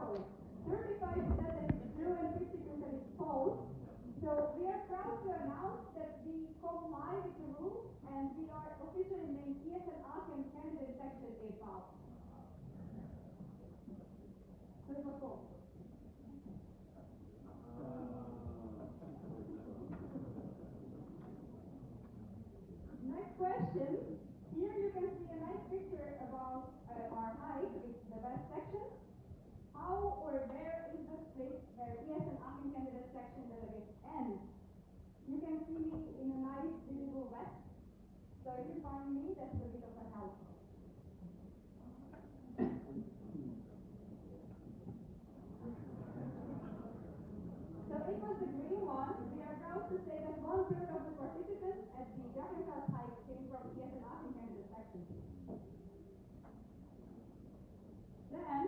35 said that it's true and 52 said it's false. So we are proud to announce that we comply with the rules and we are officially named HanseaNA Candidate Section EV. So it was false. Next question. Here you can see a nice picture about our height. It's the best section. How or where is the split where HanseaNA Candidate Section delegates end? You can see me in a nice visible vest. So if you find me, that's a bit of a help. So it was the green one. We are proud to say that 1/3 of the participants at the Drachenfeld hike came from HanseaNA Candidate Section. Then,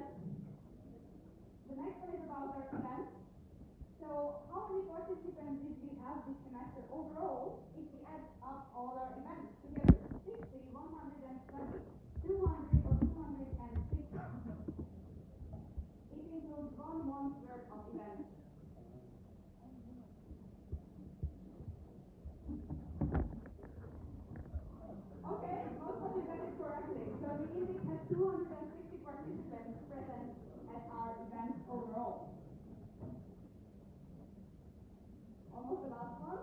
the next one is about our events. So, how many participants did we have this semester overall if we add up all our events together? 60, 120, 200, or 260? It includes 1 month's worth of events. Okay, most of you got it correctly. overall? Almost the last one.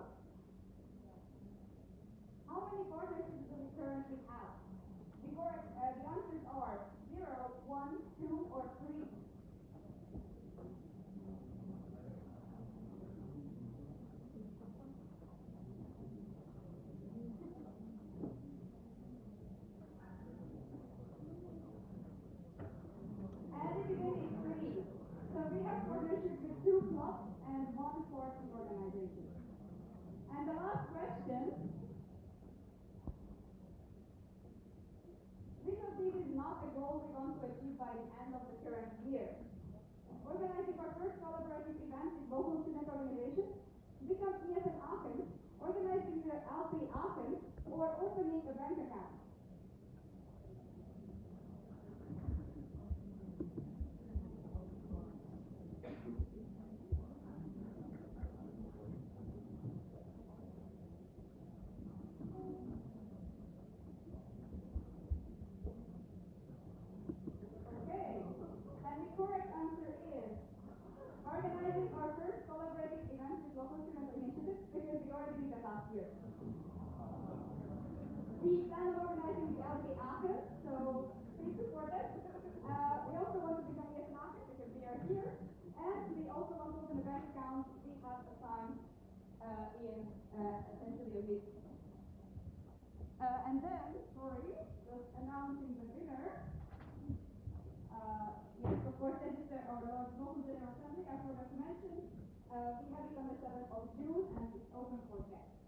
How many partnerships do we currently have? The answers are 0, 1, 2, or 3. And the beginning is 3. So we have partnerships with 2 clubs and 1 sporting organization. And the last question. Which of these is not a goal we want to achieve by the end of the current year? Organizing our first collaborative event with local student organizations, become ESN Aachen, organizing the LP Aachen, or opening a bank account. Okay, and the correct answer is organizing our first collaborative event with local student initiatives, because we already did that last year. We plan on organizing the LP Aachen, so please support us. We also want to become ESN Aachen because we are here, and we also want to open a bank account. We have a time in essentially a week. And then, sorry, just announcing the winner. Yes, of course, register our local general assembly, I forgot to mention. We have it on the 7th of June, and it's open for guests.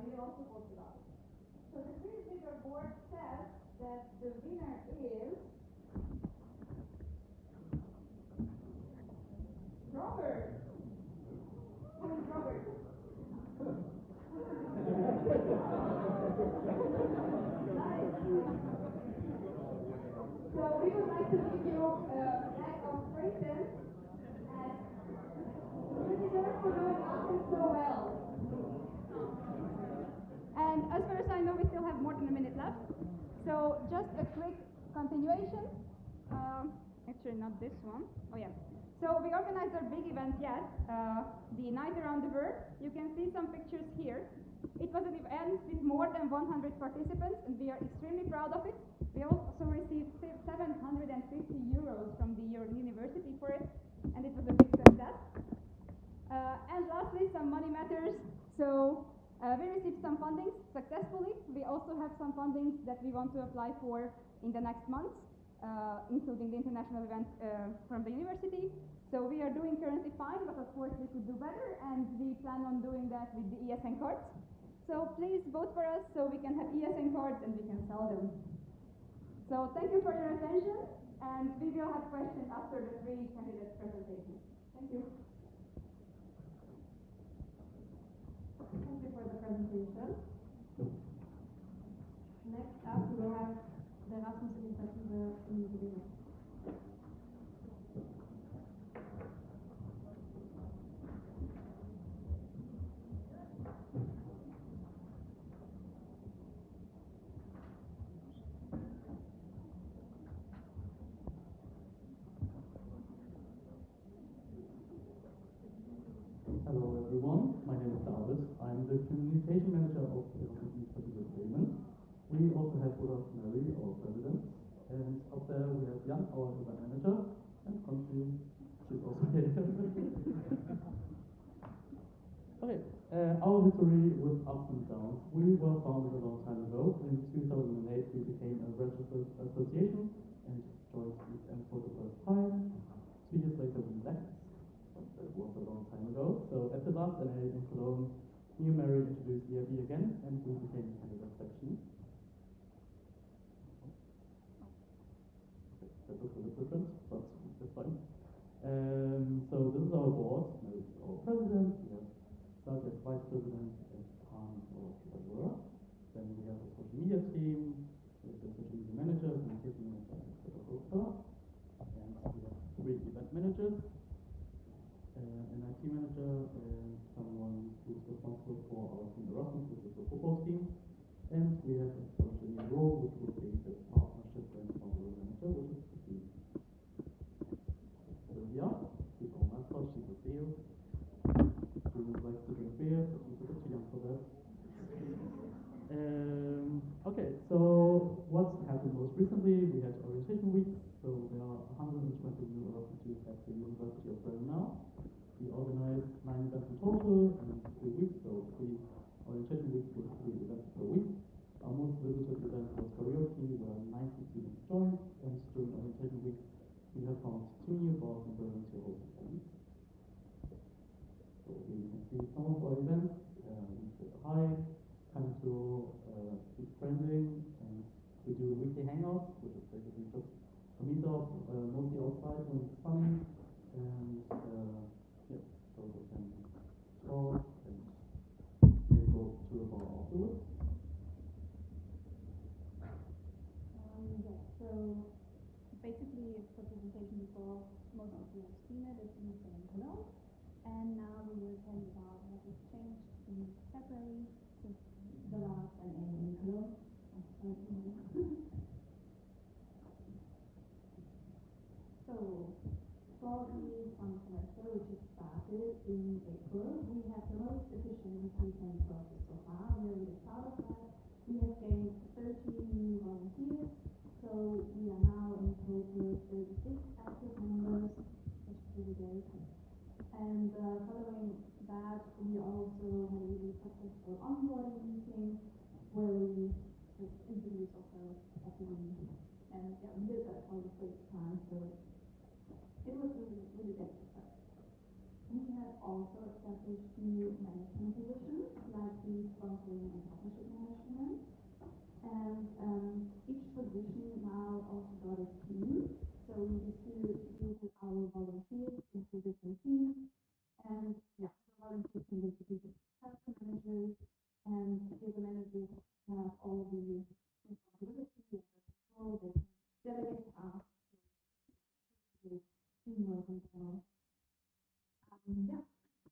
We will also post about it. So the quiz leader board says that the winner is Robert. Who is Robert? Nice. So we would like to give you a flag of Britain as you deserve for doing Aachen so well. And as far as I know, we still have more than a minute left. So just a quick continuation. Actually, not this one. Oh yeah. So we organized our big event yet, the Night Around the World. You can see some pictures here. It was an event with more than 100 participants, and we are extremely proud of it. We also received 750 euros from the university for it, and it was a big success. And lastly, some money matters. So we received some fundings successfully. We also have some fundings that we want to apply for in the next months, including the international event from the university. So we are doing currently fine, but of course we could do better, and we plan on doing that with the ESN cards. So please vote for us so we can have ESN cards and we can sell them. So thank you for your attention, and we will have questions after the 3 candidates' presentations. Thank you. Thank you for the presentation. Next up, we will have the Erasmus initiative in the beginning. Hello everyone, my name is David. I'm the communication manager of the Erasmus Initiative Bremen. We also have with us Mary, our president, and up there we have Jan, our event manager, and Conchi, she's also here. Okay, our history with ups and downs. We were founded a long time ago. In 2008 we became a registered association and joined ESN for the first time. 2 years later we left. That was a long time ago. So at the last NA in Cologne, me and Mary introduced the EIB again, and we became the candidate section. That looks a bit different, but it's fine. So this is our board. Mary is our president. We have Doug as vice president, and Hans our treasurer. Then we have a social media team. We have the social media manager, communication manager, and etc. And we have 3 event managers. An IT manager and someone who's responsible for our recently we had orientation week, so there are 120 new Erasmus at the University of Bern now. We organized 9 events in total in 3 weeks, so 3 orientation weeks with 3 events per week. Our most visited event was karaoke, where 90 students joined, and during orientation week we have found 2 new bars in Berlin to host events. So here you can see some of our events. We say hi, come to speak friending, and we do weekly hangouts, which is basically just a meetup, mostly outside when it's sunny, and yeah, so we can talk and maybe go to a bar afterwards. Yeah, so basically it's the presentation before. Most of you have seen it. It's in Cologne. And now we will tell you about what has changed in February since the last NA in Cologne. So, for the summer semester, which has started in April, we have the most efficient recruitment process so far. We are really proud of that. We have gained 13 new volunteers, so we are now in total 36 active members, which is really great. And following that, we also had a really successful onboarding meeting where we just introduced ourselves properly. And yeah, we did that for the first time, so it was really great success. We have also established new management positions like the sponsoring and partnership management. And each position now also got a team. So we distributed our volunteers into different teams. And yeah, the volunteers can basically help the managers, and here the managers have all the responsibility and control. They can delegate tasks to teamwork and so on. Yeah,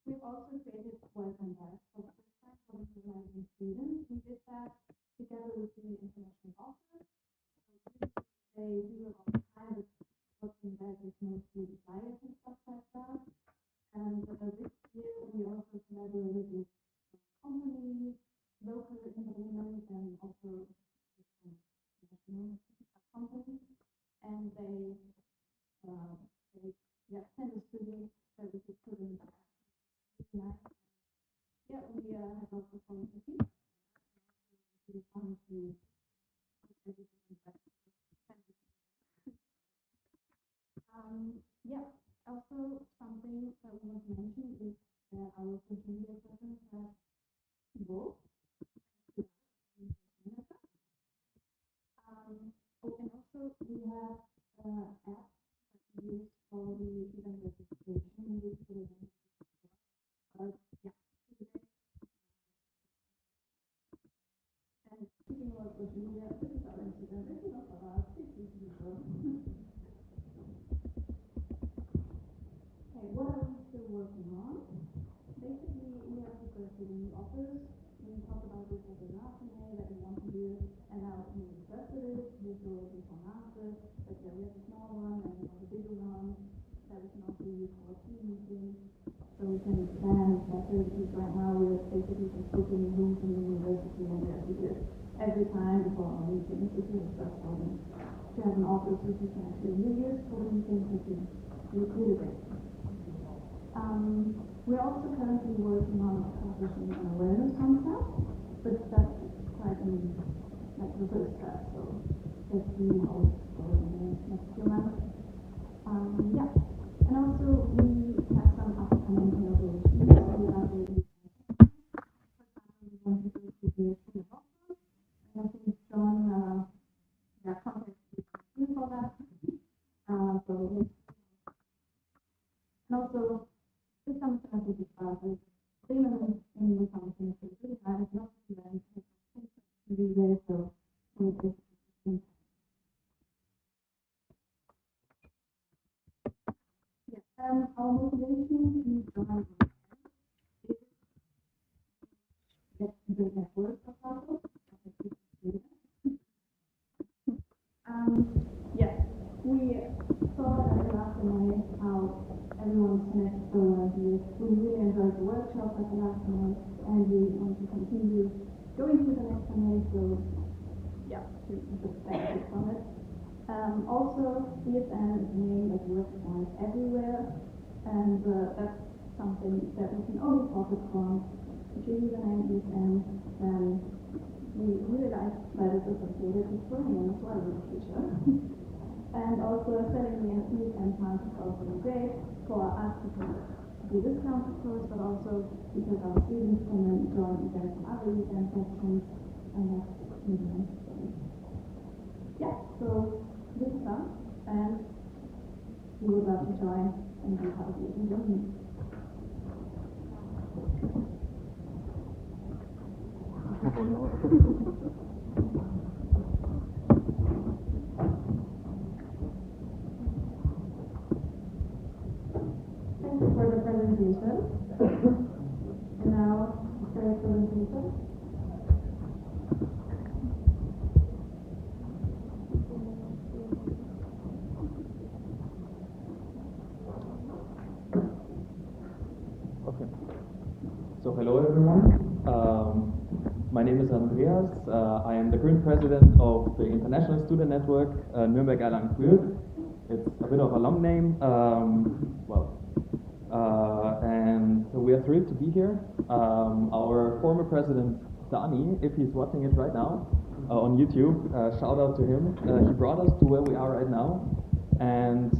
we've also created welcome bags for the first time for the managing students. We did that together with the international office. So they do a lot of time, but welcome bags is mostly flyers and stuff like that. And this year we also collaborated with companies, local entertainment, and also national companies. And they send us students that we could put in nice. Yeah, we have lots of fun with it. It's really fun to put everything in back. Yeah, also something that we want to mention is that our social media presence has evolved. Oh, and also we have apps that we use for the event registration. We put it in. Yeah. And speaking about social media, this is our Instagram. If you don't follow us, please do so. Okay, what are we still working on? Basically, we are requesting new offers. We talked about this at the last NA that we want to do, and now we requested it. We go before and after, but yeah, we have a small one and we have a bigger one that we can also use for team meetings, so we can expand better. Because right now we're basically just booking rooms in the university, and we have to do it every time before our meetings. It's really stressful. To have an office which you can actually use for the meetings, which is really great. We're also currently working on establishing an awareness concept, but that's quite like the first step, so let's see how it's going in the next few months. Yeah, and also we have some upcoming collaborations. We are really, for example, we want to go to the Erasmus, and I think John contacted you for that. So and also this summer semester is started. Cleveland in the summer semester is really hard. It's not too bad. To be there, so we just our motivation to join is get the network of people. Yes, we saw at the last night how everyone's connected so well here. We really enjoyed the workshop at the last night, and we want to continue going to the next night. So, yeah. to benefit from it. Also, ESN is a name that works everywhere, and that's something that we can only profit from. If you use the name ESN, then we realize that it's associated with Birmingham as well in the future. And also, selling the ESN pass is also great for us because we discount, of course, but also because our students can then join events from other ESN sections, and that's really nice. Yeah, so this is fun, and we would love to join and be part of the ESN journey. Thank you for the presentation. And now, the presentation. Okay. So hello everyone. My name is Andreas. I am the current president of the International Student Network Nürnberg Erlangen-Fürth. It's a bit of a long name. And we are thrilled to be here. Our former president, Dani, if he's watching it right now on YouTube, shout out to him. He brought us to where we are right now. And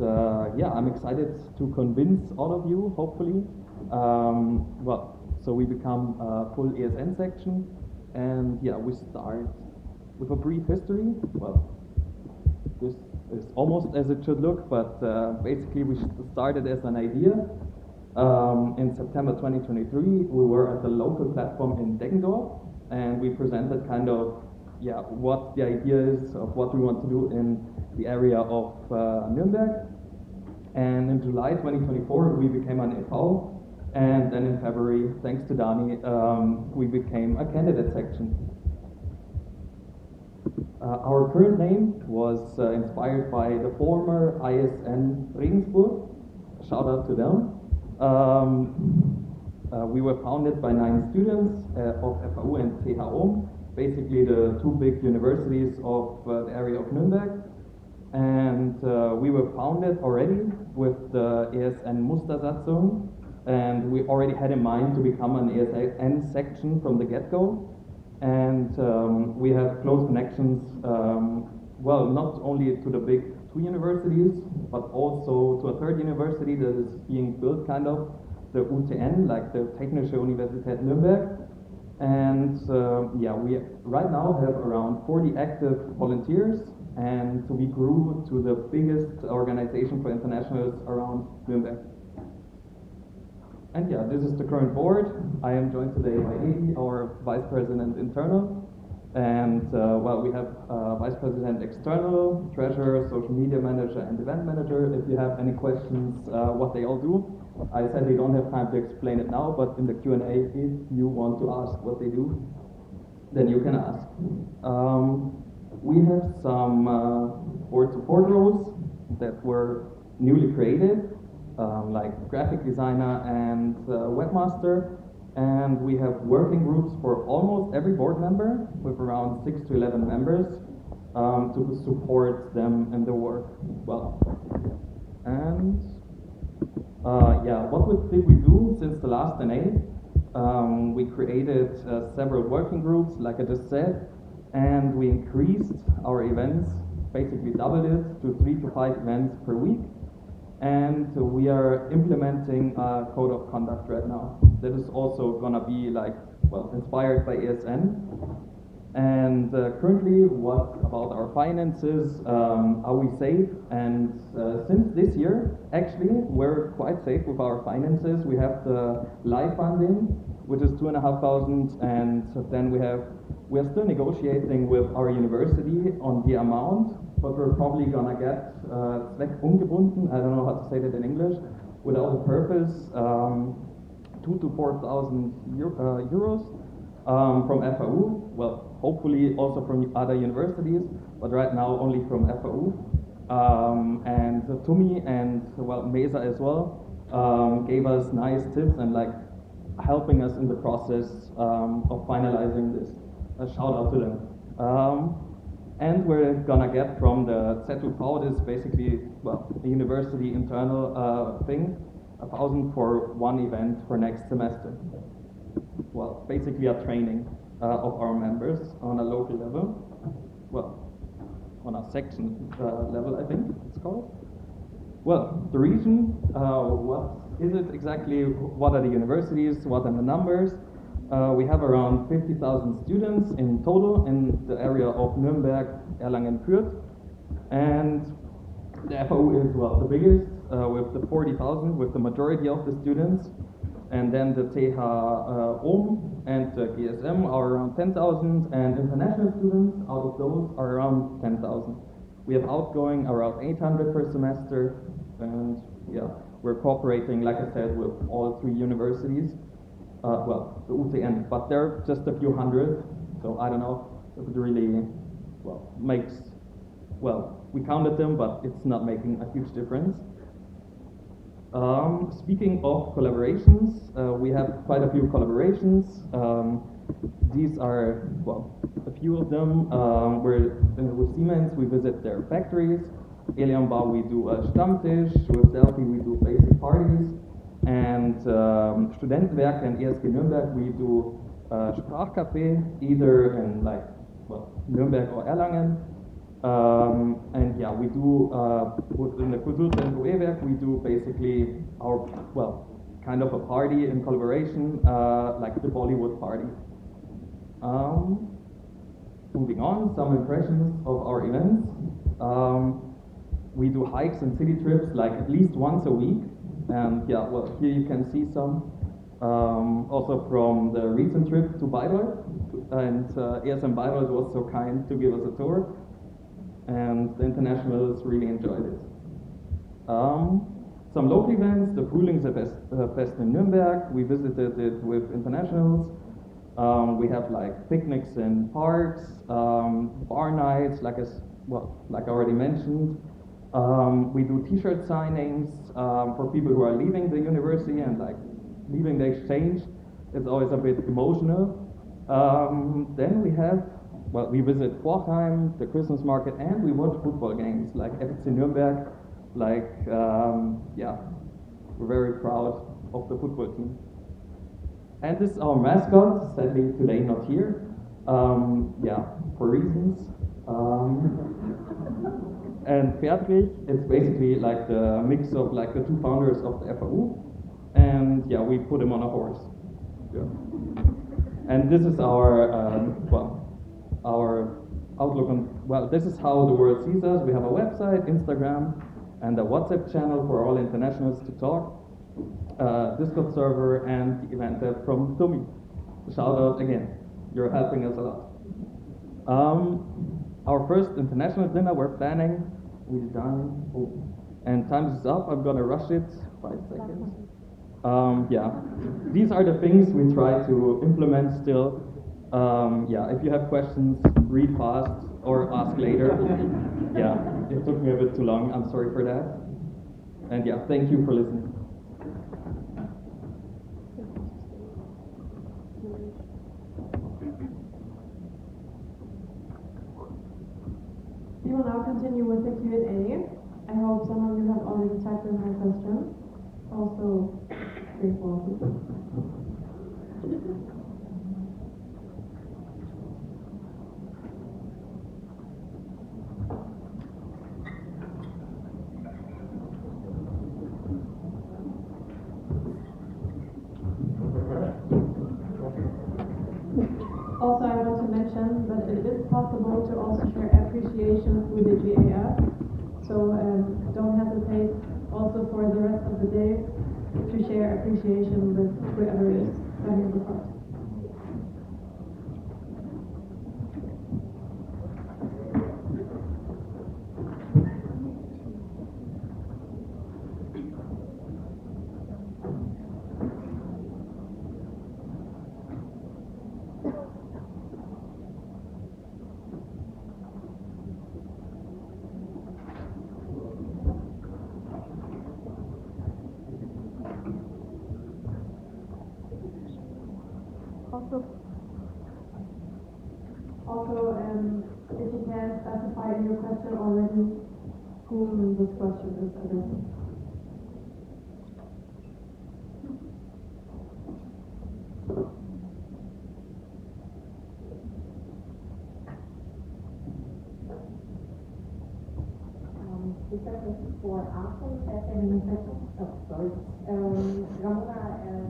yeah, I'm excited to convince all of you, hopefully. So we become a full ESN section. And yeah, we start with a brief history. Well, this is almost as it should look, but basically we started as an idea. In September 2023, we were at the local platform in Deggendorf, and we presented kind of, what the idea is of what we want to do in the area of Nürnberg. And in July 2024, we became an EV, and then in February, thanks to Dani, we became a candidate section. Our current name was inspired by the former ISN Regensburg. Shout out to them. We were founded by 9 students of FAU and TH, basically the 2 big universities of the area of Nürnberg. And we were founded already with the ESN Mustersatzung, and we already had in mind to become an ESN section from the get-go. And we have close connections, not only to the big 2 universities, but also to a 3rd university that is being built kind of, the UTN, like the Technische Universität Nürnberg. And we right now have around 40 active volunteers, and we grew to the biggest organization for internationals around Nürnberg. And yeah, this is the current board. I am joined today by Edi, our Vice President Internal. And we have Vice President External, Treasurer, Social Media Manager, and Event Manager. If you have any questions, what they all do. I sadly don't have time to explain it now, but in the Q&A, if you want to ask what they do, then you can ask. We have some board support roles that were newly created. Like graphic designer and webmaster, and we have working groups for almost every board member with around 6 to 11 members to support them in their work. What did we do since the last NA? We created several working groups, like I just said, and we increased our events, basically doubled it to 3 to 5 events per week. And we are implementing a code of conduct right now. That is also gonna be inspired by ESN. And currently, what about our finances? Are we safe? And since this year, actually, we're quite safe with our finances. We have the live funding, which is 2,500, and then we're still negotiating with our university on the amount, but we're probably gonna get zweckungebunden, I don't know how to say that in English, without a purpose, 2,000 to 4,000 euros from FAU. Well, hopefully also from other universities, but right now only from FAU. And Tumi and Mesa as well gave us nice tips and helping us in the process of finalizing this. A shout out to them. And we're gonna get from the ZUV, this is basically, well, a university internal thing, 1,000 for one event for next semester. Well, basically a training of our members on a local level. Well, on a section level, I think it's called. Well, the region, what is it exactly? What are the universities? What are the numbers? We have around 50,000 students in total in the area of Nuremberg, Erlangen, Fürth. And the FAU is, well, the biggest, with the 40,000, with the majority of the students. And then the TH Ohm and the GSM are around 10,000, and international students out of those are around 10,000. We have outgoing around 800 per semester, and yeah, we're cooperating, like I said, with all three universities. Well, the UTN, but they're just a few hundred, so I don't know if it really, well, makes, well, we counted them, but it's not making a huge difference. Speaking of collaborations, we have quite a few collaborations. These are, well, a few of them. With Siemens, we visit their factories. Elianbau, we do a Stammtisch. With Delphi, we do basic parties. And Studentenwerke and ESG Nürnberg, we do Sprachcafé, either in like, well, Nürnberg or Erlangen. And yeah, we do, within the Kulturzentrum E-Werk, we do basically our, well, kind of a party in collaboration, like the Bollywood party. Moving on, some impressions of our events. We do hikes and city trips like at least once a week. And yeah, well, here you can see some. Also from the recent trip to Bayreuth. And ESM Bayreuth was so kind to give us a tour. And the internationals really enjoyed it. Some local events, the Frühlingsfest in Nuremberg, we visited it with internationals. We have like picnics in parks, bar nights, like I already mentioned. We do t-shirt signings for people who are leaving the university and like leaving the exchange. It's always a bit emotional. Then we have, well, we visit Forchheim, the Christmas market, and we watch football games like FC Nürnberg. Like, yeah, we're very proud of the football team. And this is our mascot, sadly today not here. Yeah, for reasons. And Fertrich, it's basically like the mix of like the two founders of the FAU. And yeah, we put him on a horse. Yeah. And this is our, well, our outlook on, well, this is how the world sees us. We have a website, Instagram, and a WhatsApp channel for all internationals to talk, Discord server, and the event tab from Tommy. Shout out again, you're helping us a lot. Our first international dinner we're planning, we're done, and time is up, I'm gonna rush it, 5 seconds. Yeah, these are the things we try to implement still. Yeah, if you have questions, read fast or ask later. Yeah, it took me a bit too long, I'm sorry for that. And yeah, thank you for listening. We will now continue with the Q&A. I hope some of you have already typed in my questions. Also, straightforward. Also, I want to mention that it is possible to also share appreciation through the GAF. So don't hesitate also for the rest of the day to share appreciation with whoever is having the part. Also, if you can specify in your question already whom this question is addressing? This question is for Aachen, Ramona,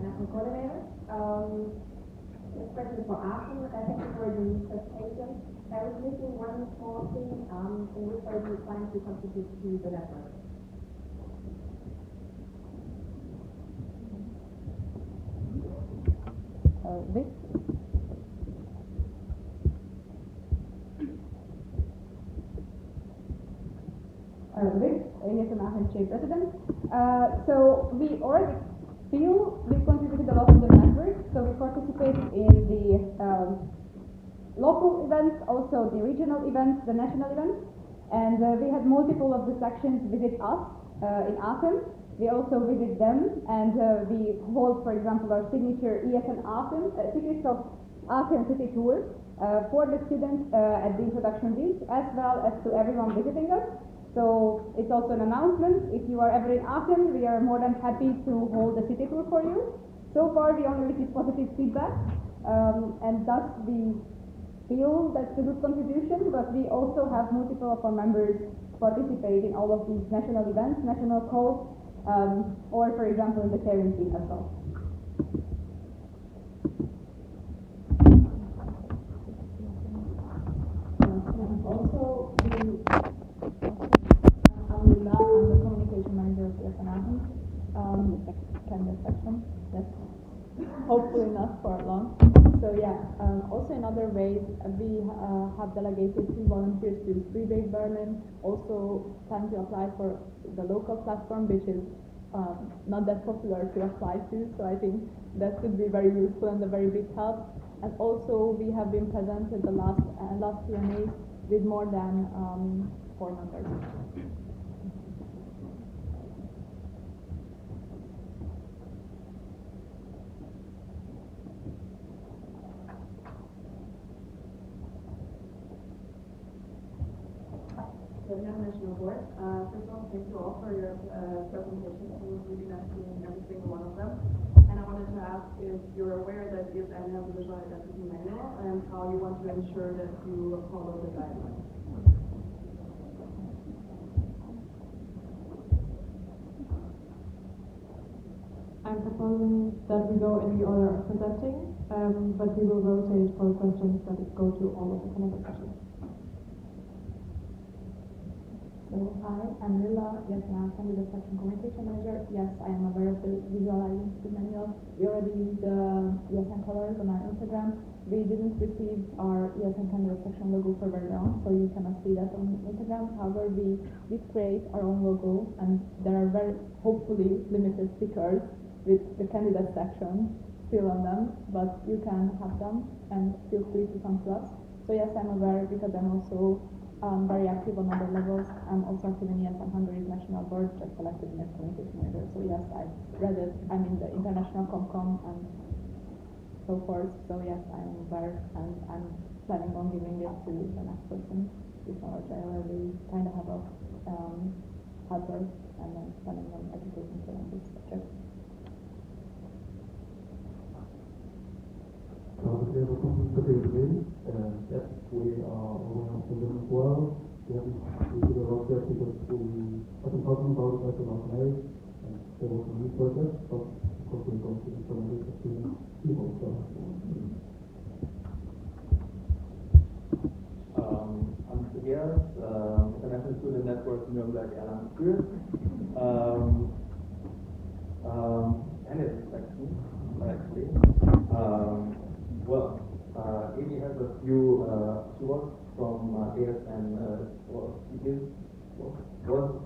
National Coordinator. This question is for Aachen. Thank you for the presentation. I was missing one small thing. In which way do you plan to contribute to the network? Vic? Vic, HanseaNA President. So we already feel we contributed a lot to the network. So we participated in the local events, also the regional events, the national events, and we had multiple of the sections visit us in Aachen. We also visit them, and we hold, for example, our signature ESN Aachen, Secrets of Aachen City Tour for the students at the introduction week, as well as to everyone visiting us. So it's also an announcement. If you are ever in Aachen, we are more than happy to hold a city tour for you. So far, we only received positive feedback, and thus we feel that's a good contribution, but we also have multiple of our members participate in all of these national events, national calls, or for example in the chairing team as well. Also, I'm the communication manager of HanseaNA. Candidate section. Yes. Hopefully not for long. So yeah, also in other ways, we have delegated 3 volunteers to Freeway Berlin, also trying to apply for the local platform, which is not that popular to apply to, so I think that could be very useful and a very big help. And also we have been present at the last Q&A with more than 4 members. So we have a national board. First of all, thank you all for your presentations. It was really nice seeing every single one of them. And I wanted to ask if you're aware that ESN has a visual identity manual and how you want to ensure that you follow the guidelines. I'm proposing that we go in the order of presenting, but we will rotate for questions that go to all of the candidate sessions. So hi, I'm Lila, HanseaNA Candidate Section Communication Manager. Yes, I am aware of the visual identity manual. We already used the ESN colors on our Instagram. We didn't receive our ESN Candidate Section logo for very long, so you cannot see that on Instagram. However, we did create our own logo, and there are very, hopefully, limited stickers with the candidate section still on them, but you can have them, and feel free to come to us. So yes, I'm aware because I'm also very active on other levels. I'm also active in ESN Hungary's national board, just elected as communication manager. So yes, I've read it. I'm in the international Comcom and so forth. So yes, I'm aware, and I'm planning on giving it to the next person. This knowledge I already kind of have a helper, and then planning on educating her on this subject. Yes, we are organizing them as well. We did a lot there because we have been talking about it for last night, and there was a new project, but of course we're going to implement it as soon as people. So. I'm Tobias, International Student Network Nürnberg Erlangen Fürth. Candidate section, actually. Well, Amy has a few, she was from ASN, was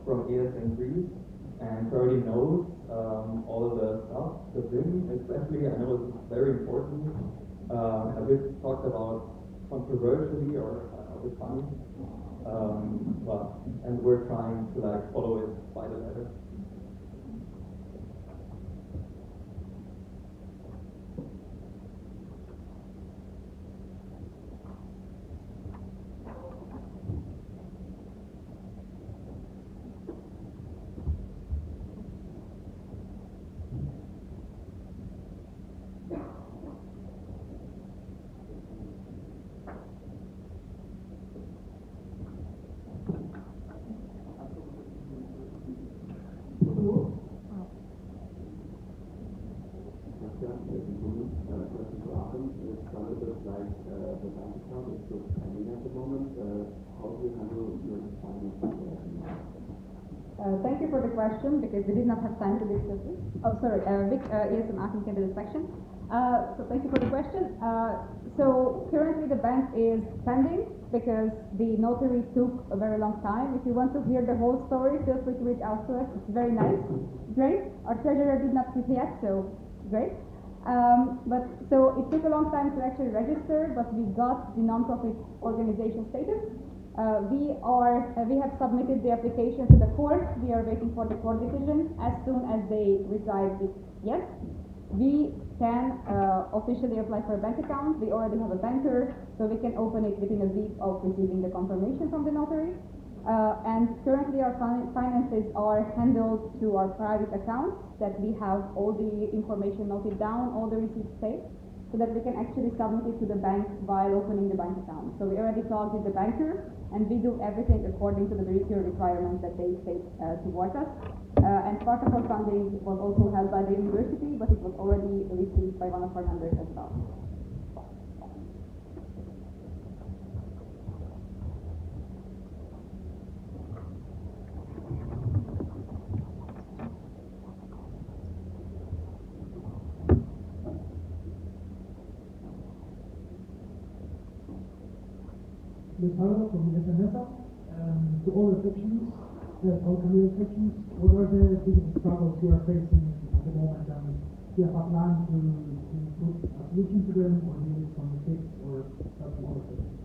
from ASN Greece, and she already knows all the stuff, the Vim especially, I know it's very important. A bit talked about controversially or a bit funny. Well, and we're trying to like follow it by the letter. thank you for the question because we did not have time to discuss it. Oh, sorry, Vic, ESM Aachen candidate section. So thank you for the question. So currently the bank is pending because the notary took a very long time. If you want to hear the whole story, feel free to reach out to us. It's very nice. Great. Our treasurer did not quit yet, so great. But so it took a long time to actually register, but we got the non-profit organization status. We have submitted the application to the court. We are waiting for the court decision. As soon as they decide yes, we can officially apply for a bank account. We already have a banker, so we can open it within a week of receiving the confirmation from the notary. And currently our finances are handled through our private accounts that we have all the information noted down, all the receipts saved, so that we can actually submit it to the bank while opening the bank account. So we already talked with the banker, and we do everything according to the requirements that they state towards us. And part of our funding was also held by the university, but it was already received by one of our members as well. From the HanseaNA, to all the sections, all career sections, what are the biggest struggles you are facing at the moment, and do you have a plan to put a solution to them, or do you need some tips or help from other sections?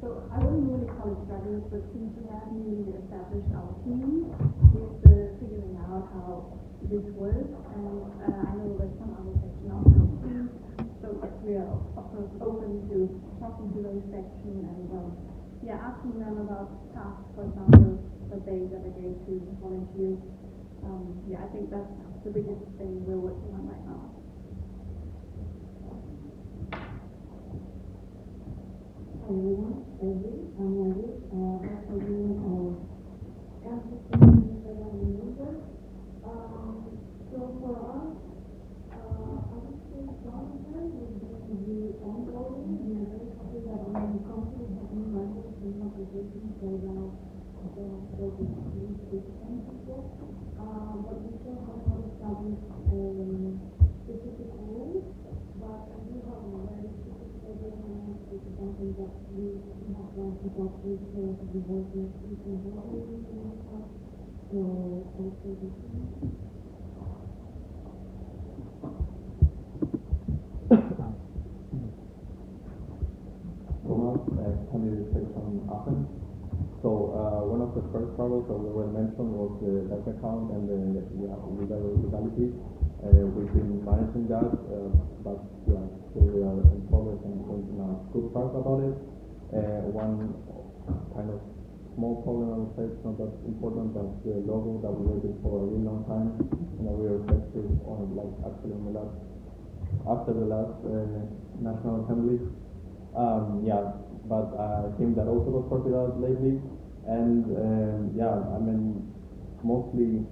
So I wouldn't really call it struggles, but since we have newly established our team, it's figuring out how this works, and I know that some other sections are team, so we are of course open to talking to those sections and asking them about tasks, for example, that they delegate to volunteers. I think that's the biggest thing we're working on right now. Hi everyone, I'm Evie, also doing emphasis in user. So for us, I would say one of them would be the onboarding. We are very happy that we company have new members and applications right now. There will be 6 people, but we still have not established specific rules, but we do have a very it's something that we have planned to talk with the workers who can help us with this stuff. So also this Thomas, candidate section Aachen. So one of the first struggles that we already mentioned was the bank account and the legality. We've been managing that, but so we are in progress and in a good start about it. One kind of small problem I would say, it's not that important, but the logo that we waited for a really long time, and we are effective on actually on the after the last National Assembly. But I think that also got sorted out lately, and I mean mostly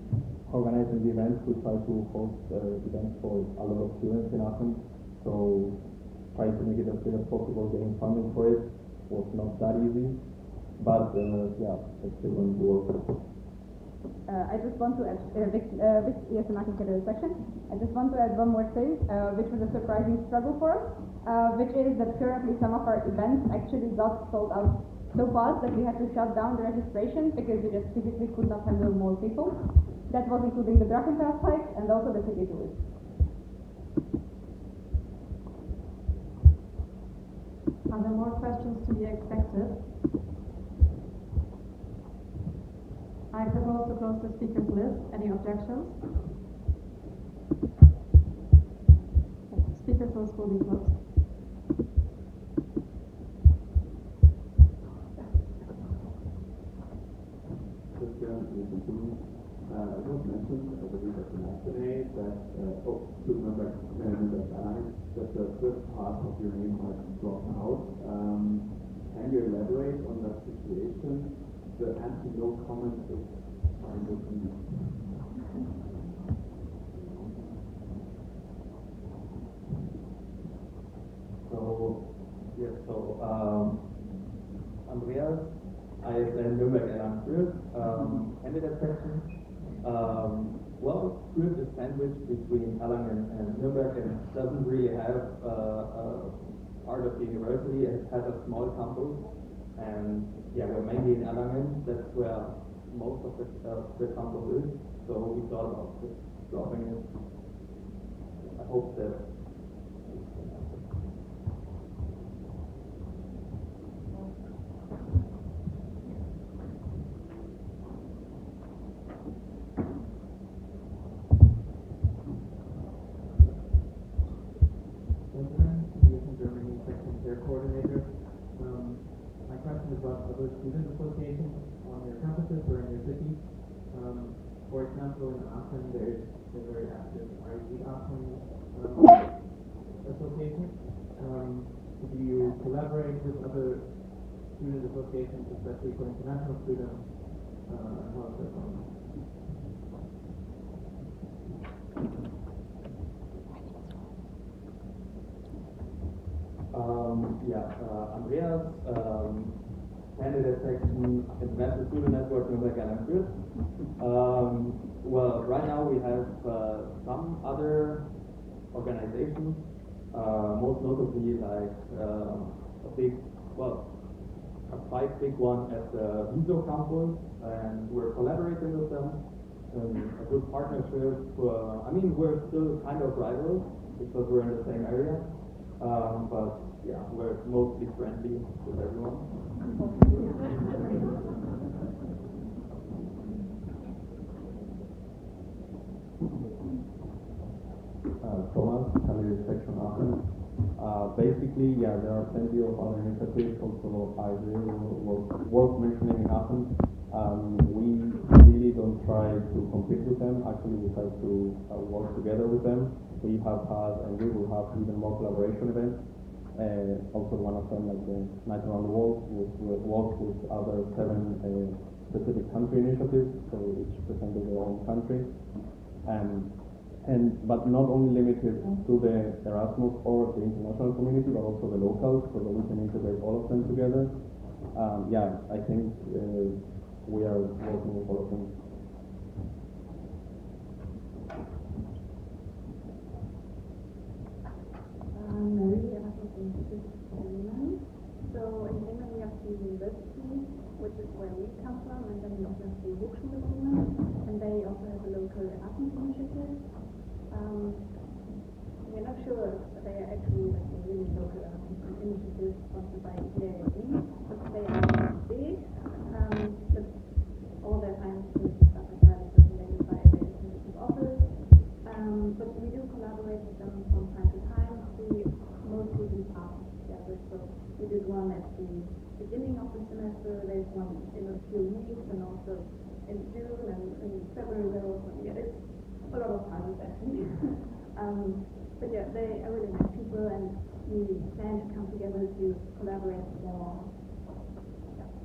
organizing the events. We try to host events for a lot of students in Aachen, so trying to make it as big as possible. Getting funding for it was not that easy, but it's still going to work. I just want to add, Vic ESM Aachen candidate section. I just want to add one more thing, which was a surprising struggle for us, which is that currently some of our events actually got sold out so fast that we had to shut down the registration because we just physically could not handle more people. That was including the Drachenfels hike and also the city tours. Are there more questions to be expected? I propose to close the speakers list. Any objections? Speakers list will be closed. It was mentioned, I believe, at the matinee that, to remember that the first part of your name has dropped out. Can you elaborate on that situation? The answer no comment is fine with me. Well, Fürth is sandwiched between Erlangen and Nuremberg and doesn't really have a part of the university. It has a small campus, and yeah, we're mainly in Erlangen. That's where most of the campus is. So we thought about just dropping it. I hope that. Coordinator. My question is about other student associations on your campuses or in your cities. For example, in Aachen, there is a very active REG Aachen association. Do you collaborate with other student associations, especially for international students? How is that going? Andreas, candidate section, International Student Network, Nuremberg and Fürth. Well, right now we have some other organizations, most notably like a quite big one at the Viso campus, and we're collaborating with them. A good partnership. I mean, we're still kind of rivals because we're in the same area. But yeah, we're mostly friendly with everyone. Thomas, candidate section Aachen. Basically, yeah, there are plenty of other initiatives. Also, I really was worth mentioning in Aachen. We really don't try to compete with them. Actually, we try to work together with them. We have had and we will have even more collaboration events. Also, one of them, like the Night Around the World, will work with other 7 specific country initiatives. So each presented their own country. But not only limited to the Erasmus or the international community, but also the locals, so that we can integrate all of them together. Yeah, I think we are working with all of them. Marie, Erasmus Institute in England. So in England we have the university, which is where we come from, and then we also have the Hochschule in England, and they also have a local Erasmus initiative. We're not sure if they are actually like a really local Erasmus initiative sponsored by EAAD, but they are big. But all their finances and stuff like that is regulated by the initiative office. But we do collaborate with them from time to time. We mostly do parties together. So we did one at the beginning of the semester. There's one in a few weeks, and also in June and in February. There was one. Yeah, it's a lot of parties actually. But yeah, they are really nice people, and we plan to come together to collaborate more. Yeah.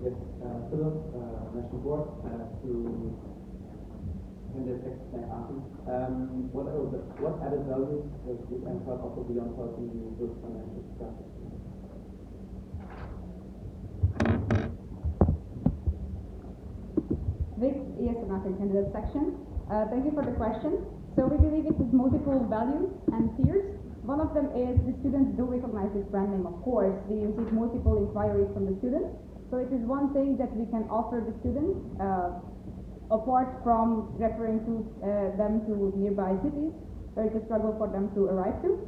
Yes, Philip, National Board, to candidate section Aachen. What added value does this NCAR offer beyond helping you with financial structure? Vic, HanseaNA candidate section. Thank you for the question. So we believe it has multiple values and tiers. One of them is the students do recognize this brand name, of course. We receive multiple inquiries from the students. So it is one thing that we can offer the students, apart from referring to them to nearby cities, where it's a struggle for them to arrive to.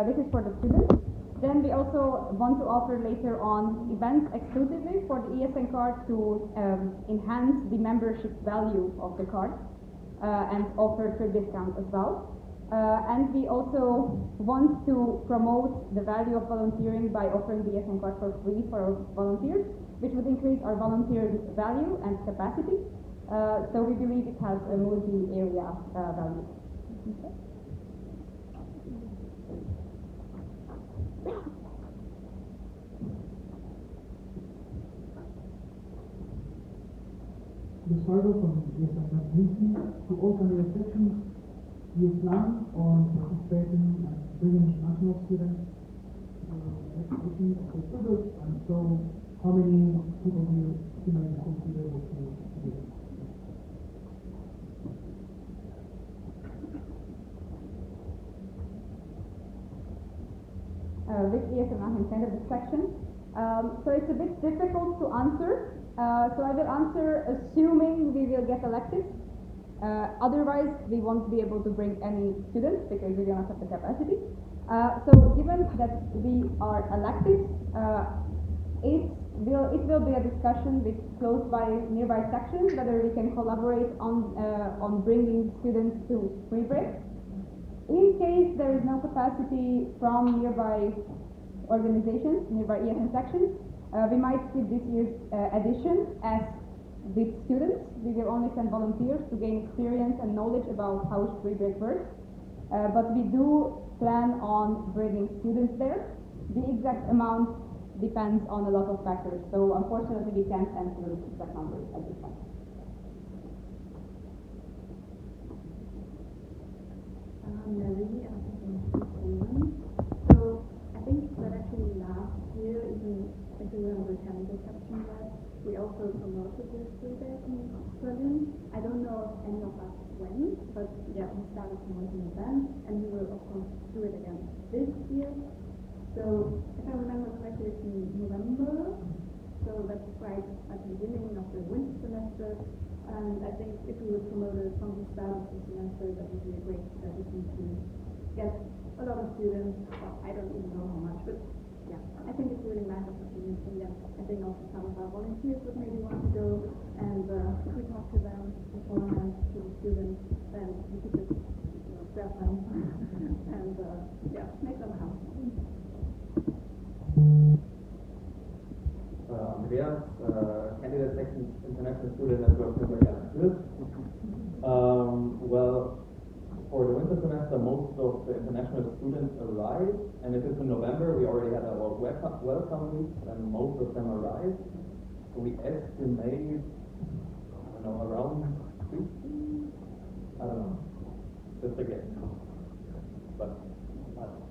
This is for the students. Then we also want to offer later on events exclusively for the ESN card to enhance the membership value of the card and offer trip discount as well. And we also want to promote the value of volunteering by offering the ESN card for free for our volunteers, which would increase our volunteer value and capacity. So we believe it has a multi-area value. Okay. This Fargo from ESM community. To all candidate sections, do you plan on participating and bringing international students to next edition of the product? And so, how many people do you estimate that will be able to do it? With ESM candidate section. So it's a bit difficult to answer. So I will answer assuming we will get elected. Otherwise, we won't be able to bring any students because we do not have the capacity. So given that we are elected, it will be a discussion with nearby sections whether we can collaborate on bringing students to free break. In case there is no capacity from nearby organizations, nearby ESN sections, we might skip this year's edition as with students. We will only send volunteers to gain experience and knowledge about how free break works. But we do plan on bringing students there. The exact amount depends on a lot of factors. So unfortunately, we can't answer the exact numbers at this time. So I think that actually last year, even if we were on the candidate section lab, we also promoted this feedback in Berlin. I don't know if any of us went, but yeah, we started promoting it then, and we will of course do it again this year. So if I remember correctly, it's in November, so that's right at the beginning of the winter semester. And I think if we would promote it from the start of the semester, that would be a great strategy to get a lot of students. Well, I don't even know how much, but yeah, I think it's really nice opportunity. Yeah, I think also some of our volunteers would maybe want to go, and if we talk to them beforehand, to the students, then we could just grab them and yeah, make them happy. Andreas, candidate section, International Student Network Nürnberg Erasmus. Well, for the winter semester, most of the international students arrive, and if it's in November, we already had our welcome weeks, and most of them arrived. So we estimate, I don't know, around 50? I don't know, just a guess. But I don't know.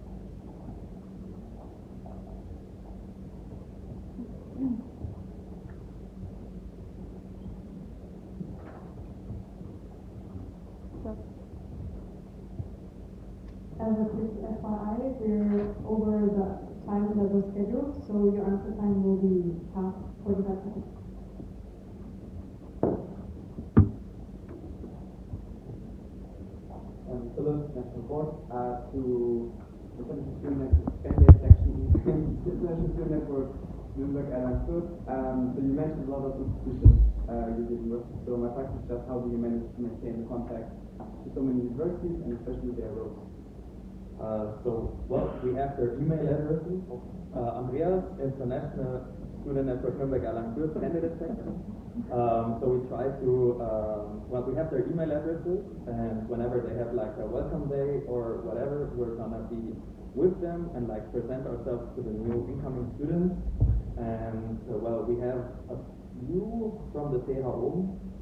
As a quick FYI, we're over the time that was scheduled, so your answer time will be half 45 seconds. Philip, National Board, to the International Student Candidate Section, International Student Network, Nürnberg Erasmus. So you mentioned a lot of institutions you're dealing with. So my question is just how do you manage to maintain the contact to so many universities and especially their roles? Well, we have their email addresses. Andreas, International Student Network Nürnberg Erlangen candidate section. So we try to, well, we have their email addresses, and whenever they have like a welcome day or whatever, we're gonna be with them and like present ourselves to the new incoming students. And well, we have a few from the TH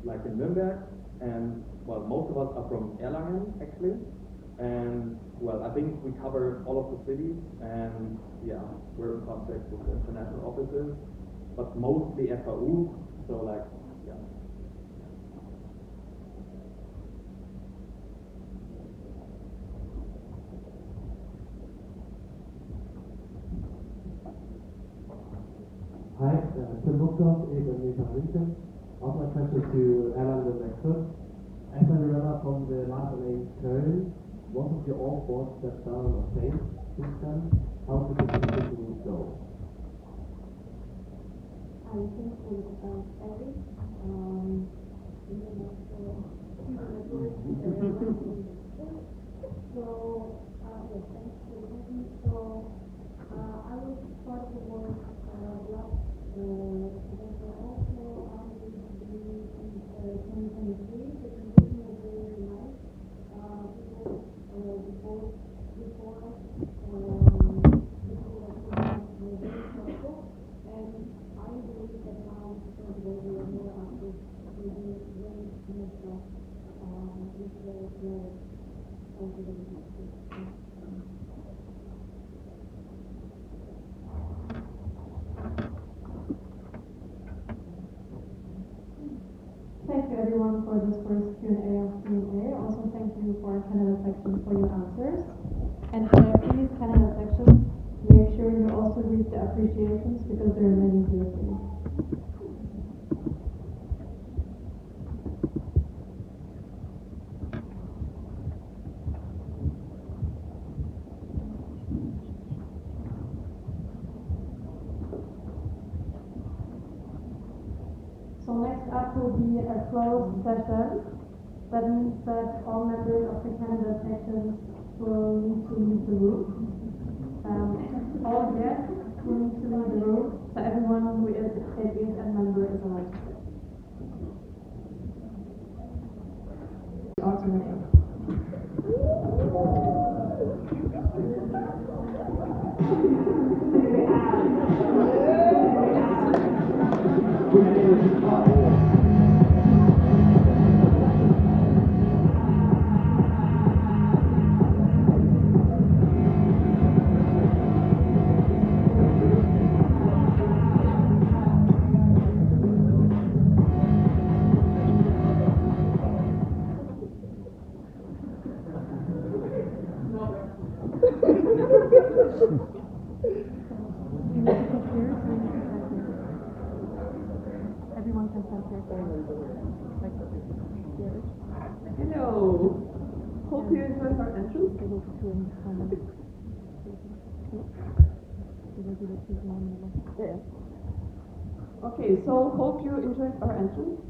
like in Nürnberg, and well, most of us are from Erlangen actually. And well, I think we cover all of the cities, and yeah, we're in contact with the international offices, but mostly FAU, so like, yeah. Hi, Tim Buchthoff, AWS München. Also my question to Alan and Maxus. As I remember from the last LA Köln, most of your all boards stepped down or changed since then. How did the transition go? I think with Eric, so yes, thanks for the question. So I was part of the board last there were also in 2023. The transition was very nice. Before people that were very helpful, and I believe that now we are more active, maybe Thank you everyone for this first Q&A of Q&A. Also thank you for Canada section for your answers. And please, Canada sections, make sure you also read the appreciations because they're many to the thing. So next up will be a closed session. That means that all members of the Canada sections will need to leave the room. All guests will need to leave the room, so everyone who is a member is allowed to stay. Alternate. Everyone can stand here. Hello. Hope you enjoyed our entrance. Yeah. Okay, so hope you enjoyed our entrance.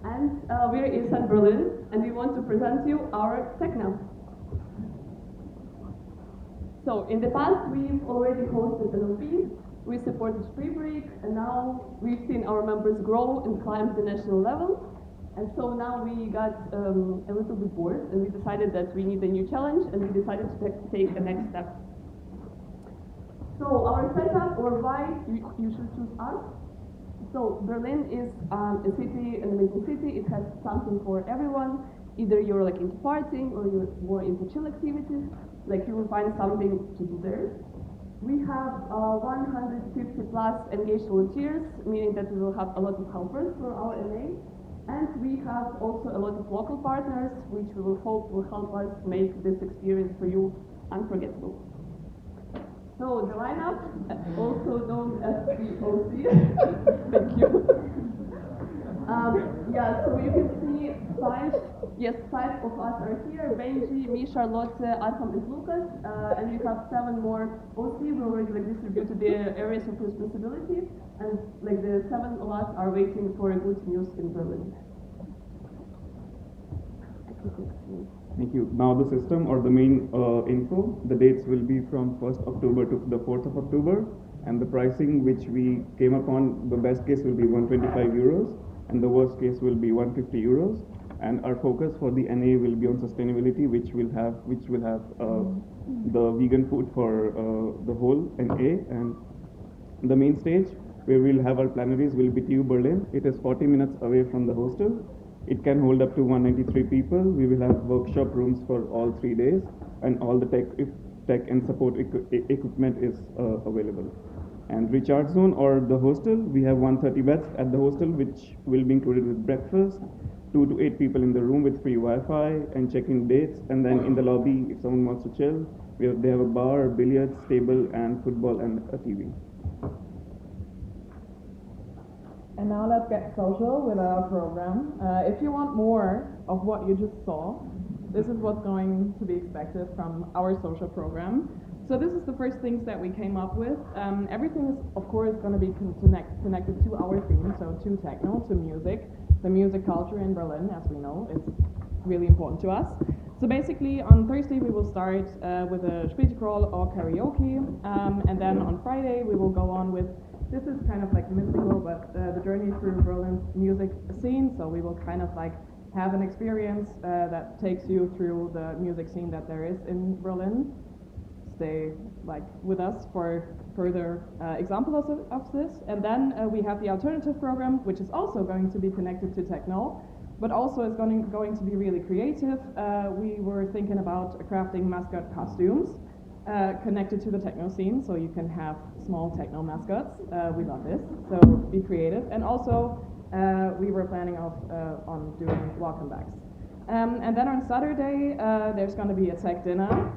And we're in Berlin, and we want to present you our TechNow. So in the past, we've already hosted an OP. We supported Free Break, and now we've seen our members grow and climb the national level. And so now we got a little bit bored, and we decided that we need a new challenge, and we decided to take a next step. So our setup, or why you should choose us. So Berlin is a city, an amazing city. It has something for everyone. Either you're like into partying, or you're more into chill activities. Like you will find something to do there. We have 150 plus engaged volunteers, meaning that we will have a lot of helpers for our NA. And we have also a lot of local partners, which we will hope will help us make this experience for you unforgettable. So the lineup, also known as the OC. Thank you. Yeah, so you can see five of us are here: Benji, me, Charlotte, Adam, and Lucas. And we have 7 more OC. We already distributed the areas of responsibility, and the 7 of us are waiting for good news in Berlin. Thank you. Now the system or the main info. The dates will be from 1st October to the 4th of October, and the pricing which we came upon, the best case will be 125 euros, and the worst case will be 150 euros. And our focus for the NA will be on sustainability, which will have the vegan food for the whole NA. And the main stage where we'll have our plenaries will be TU Berlin. It is 40 minutes away from the hostel. It can hold up to 193 people. We will have workshop rooms for all 3 days, and all the tech and support equipment is available. And recharge zone or the hostel, we have 130 beds at the hostel, which will be included with breakfast, 2 to 8 people in the room with free Wi-Fi and check-in dates. And then in the lobby, if someone wants to chill, they have a bar, billiards, table, and football, and a TV. And now let's get social with our program. If you want more of what you just saw, this is what's going to be expected from our social program. So this is the first things that we came up with. Everything is, of course, going to be connected to our theme, so to techno, to music. The music culture in Berlin, as we know, is really important to us. So basically, on Thursday, we will start with a Spielcrawl or karaoke. And then on Friday, we will go on with, this is kind of like mystical, but the journey through Berlin's music scene. So we will kind of like have an experience that takes you through the music scene that there is in Berlin. Stay with us for further examples of this. And then we have the alternative program, which is also going to be connected to techno. but also is going to be really creative. We were thinking about crafting mascot costumes connected to the techno scene, so you can have small techno mascots. We love this, so be creative. And also, we were planning on doing welcome backs. And then on Saturday, there's going to be a tech dinner.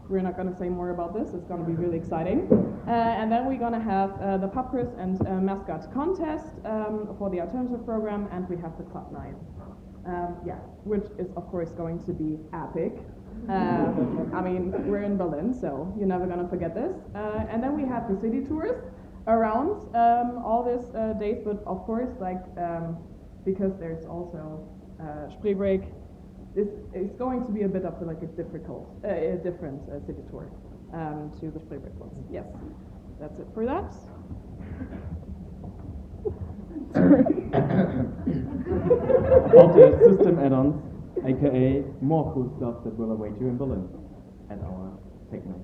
We're not going to say more about this. It's going to be really exciting. And then we're going to have the pub quiz and mascot contest for the alternative program, and we have the club night. Yeah, which is of course going to be epic. I mean, we're in Berlin, so you're never going to forget this. And then we have the city tours around all these days, but of course, like because there's also Spreeweg. This is going to be a bit of like a different city tour to the Spreeweg ones. Yes, that's it for that. About the system add-ons, aka more cool stuff that will await you in Berlin at our Techno.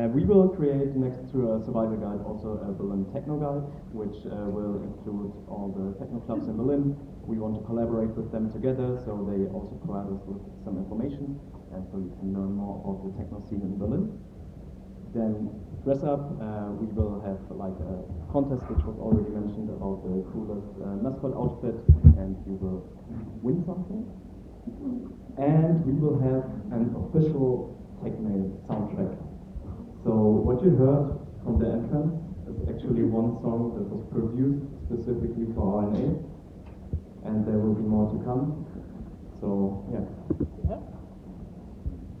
We will create next to a survival guide also a Berlin Techno guide, which will include all the techno clubs in Berlin. We want to collaborate with them together, so they also provide us with some information, and so you can learn more about the techno scene in Berlin. Then dress up, we will have like a contest which was already mentioned about the coolest mascot outfit, and you will win something. And we will have an official techno soundtrack. So what you heard from the entrance is actually one song that was produced specifically for HanseaNA, and there will be more to come. So yeah,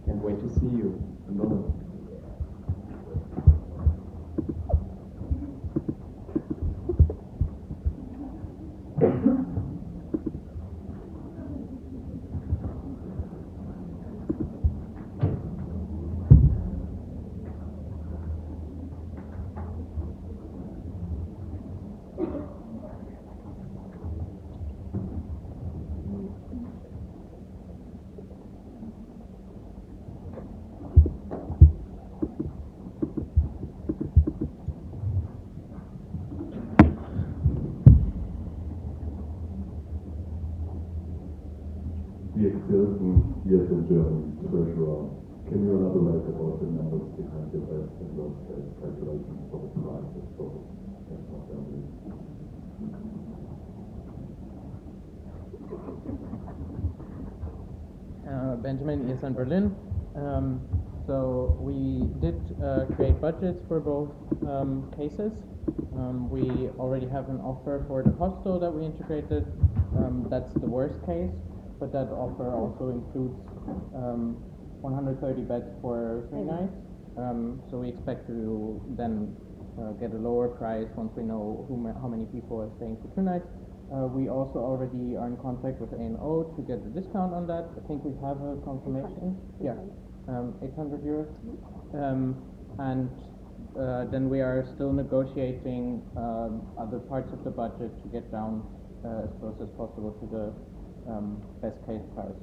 can't wait to see you in Berlin. Yes, in German, treasurer. Can you elaborate about the numbers behind the best and worst case calculations for the prices for the families? Benjamin is in Berlin. So we did create budgets for both cases. We already have an offer for the hostel that we integrated. That's the worst case, but that offer also includes 130 beds for 3 nights. So we expect to then get a lower price once we know how many people are staying for 2 nights. We also already are in contact with A&O to get a discount on that. I think we have a confirmation. Yeah, 800 euros. And then we are still negotiating other parts of the budget to get down as close as possible to the best case price.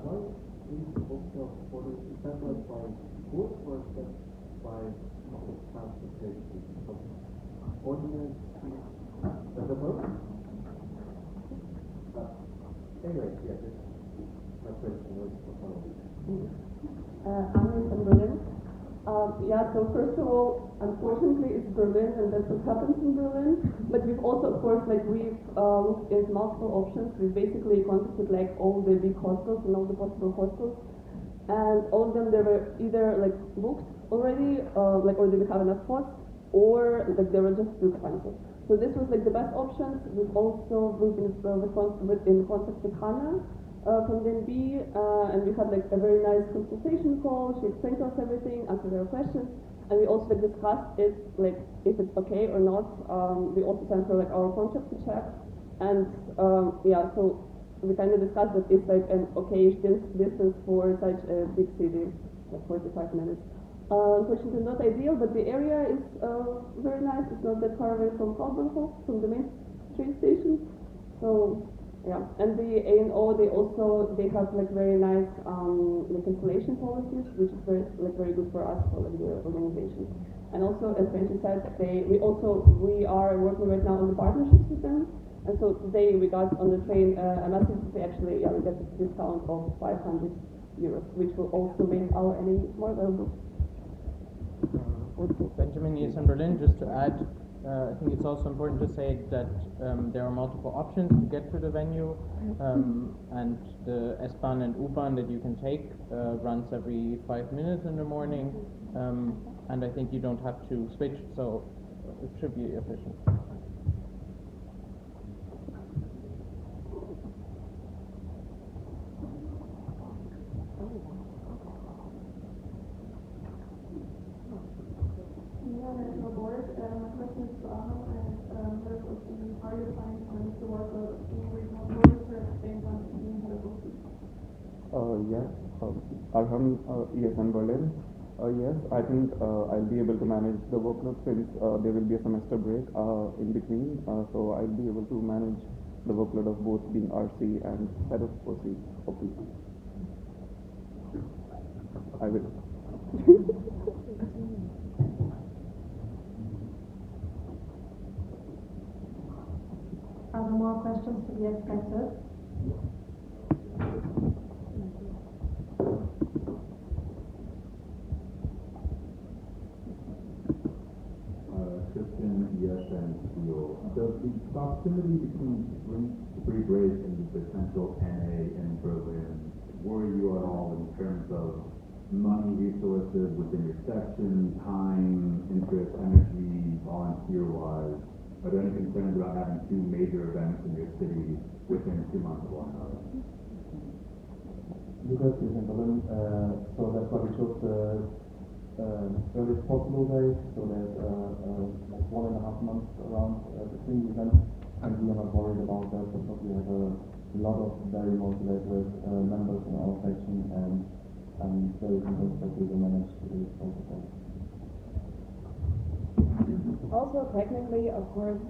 Why is the bookshop for the centralized by goods or by public transportation? Ordinance is the book? Anyway, yeah, my question was I'm in Berlin. Yeah, so first of all, unfortunately it's Berlin and that's what happens in Berlin. But we've also, of course, like we've looked at multiple options. We've basically contacted like all the big hostels and all the possible hostels. And all of them, they were either like booked already, like or they didn't have enough spots, or like they were just too expensive. So this was like the best options. We've also been in contact with Hannah from DNB, and we had like a very nice consultation call. She explained to us everything, answered our questions, and we also like discussed if it's okay or not. We also sent her like our contract to check, And yeah, so we kind of discussed that it's like an okay distance for such a big city, like 45 minutes. Unfortunately, not ideal, but the area is very nice. It's not that far away from Hauptbahnhof, from the main train station. So yeah, and the A&O, they have like very nice like installation policies, which is very good for us for like the organization. And also, as Benji said, we are working right now on the partnerships with them. And so today we got on the train a message that we actually we get a discount of 500 euros, which will also make our NA more valuable. Benjamin is in Berlin. Just to add, I think it's also important to say that there are multiple options to get to the venue, and the S-Bahn and U-Bahn that you can take runs every 5 minutes in the morning, and I think you don't have to switch, so it should be efficient. National Board. My question is to Ahmed and Herb of the How are you planning to manage the workload of being regional boards at the same time as being head of OC? Yes, Arham, ESN Berlin. Yes, I think I'll be able to manage the workload since there will be a semester break in between, so I'll be able to manage the workload of both being RC and head of OC, hopefully. I will. Are there more questions to be expected? Christian, yes, and Theo. Does the proximity between free break and the potential NA in Berlin worry you at all in terms of money, resources within your section, time, interest, energy, volunteer-wise? Are there any concerns about having two major events in your city within 2 months of one another? Lucas is in Berlin, so that's why we chose the earliest possible date, so there's like 1.5 months around between the events, and we are not worried about that because we have a lot of very motivated members in our section, and I'm very convinced that we will manage to do both of them. Also, technically, of course,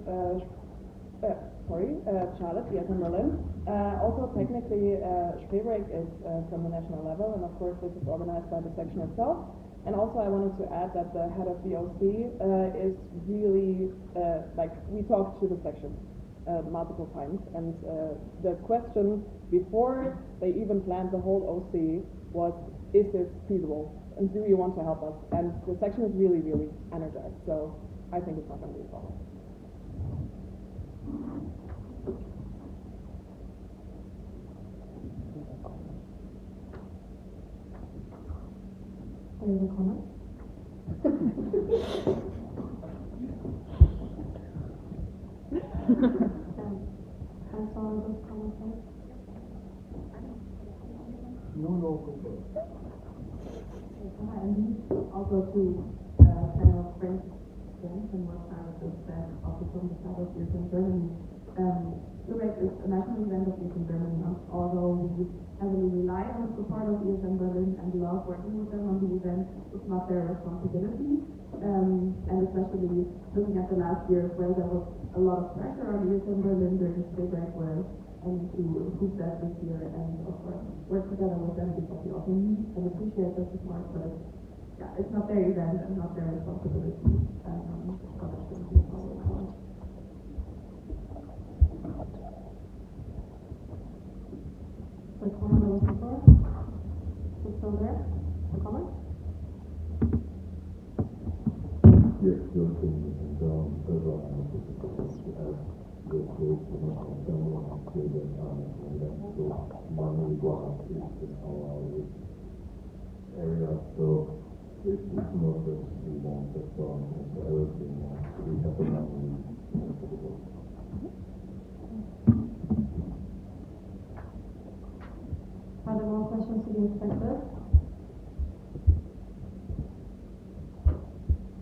Charlotte, yes, in Berlin. Also, technically, Spreeweg is from the national level, and of course, this is organized by the section itself. And also, I wanted to add that the head of the OC is really, like, we talked to the section multiple times, and the question before they even planned the whole OC was, is this feasible? And do you want to help us? And the section is really, really energized, so I think it's not going to be a problem. Any other comments? I saw those comments, right? No comment. And these also to kind of strength and what Sarah just said, also from the side of youth in Germany. Spreeweg is a national event of youth in Germany, although we heavily rely on the support of youth in Berlin and love working with them on the event. It's not their responsibility, and especially looking at the last years where there was a lot of pressure on youth in Berlin during Spreeweg, where I need to improve that this year and of course work together with them because we also need and appreciate their support, but yeah, it's not their event and not their responsibility. So that shouldn't be a problem at all. The comment that was before? Is still there? The comment? Yes, Johnson, and as well as the group and someone after the so money block is our area, so it's not just we want the song, it's everything we have the money. Are there more questions to be expected?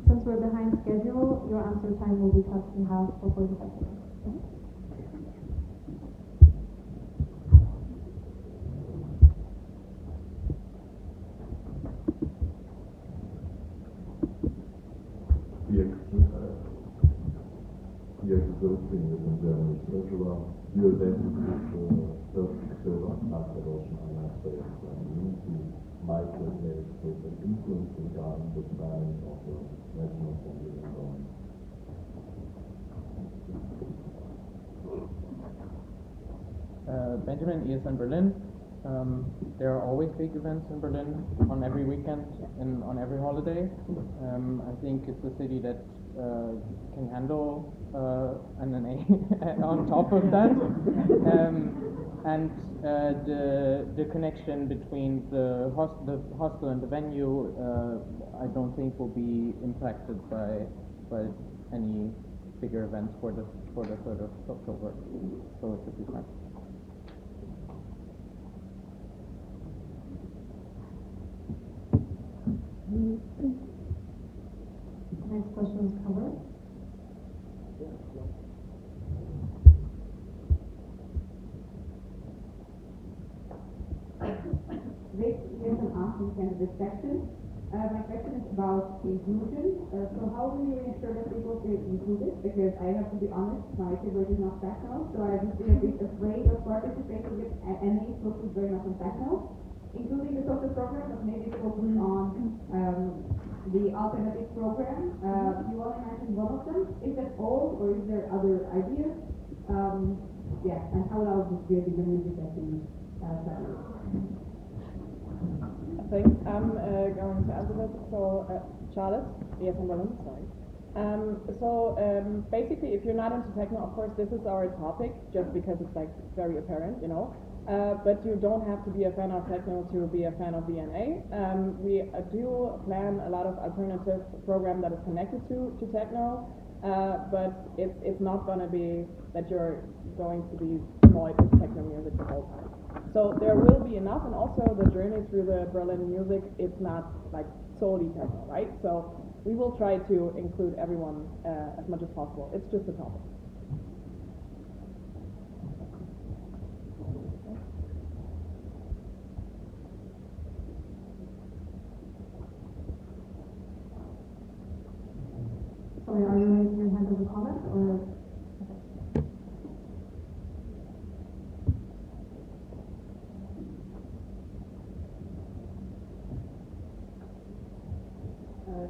Since we're behind schedule, your answer time will be cut in half for 45 seconds. 12 in Germany. First of all, you identify self-serve after Russian aspect community might make an influence regarding the planning of the National Assembly and government. Benjamin is in Berlin. There are always big events in Berlin on every weekend and on every holiday. I think it's a city that can handle HanseaNA on top of that. And the connection between the hostel and the venue, I don't think will be impacted by any bigger events for the 3rd of October. So it should be fine. Next question is covered. This is an asking candidate section. My question is about inclusion. So how do you ensure that people feel included? Because I have to be honest, my favorite is not techno, so I would be a bit afraid of participating with any focus very much on techno, including the social program, but maybe focus on the alternative program. You only mentioned one of them. Is that all, or is there other ideas? Yeah, and how loud will be the music at the study? Thanks. I'm going to answer that. So, Charlotte, yes, I'm Berlin, sorry. Basically, if you're not into techno, of course, this is our topic, just because it's like very apparent, you know. But you don't have to be a fan of techno to be a fan of HanseaNA. We do plan a lot of alternative program that is connected to techno, but it's not going to be that you're going to be annoyed with techno music the whole time. So there will be enough, and also the journey through the Berlin music, it's not like solely techno, right? So we will try to include everyone as much as possible. It's just a topic. Sorry, are you raising your hand as a comment, or?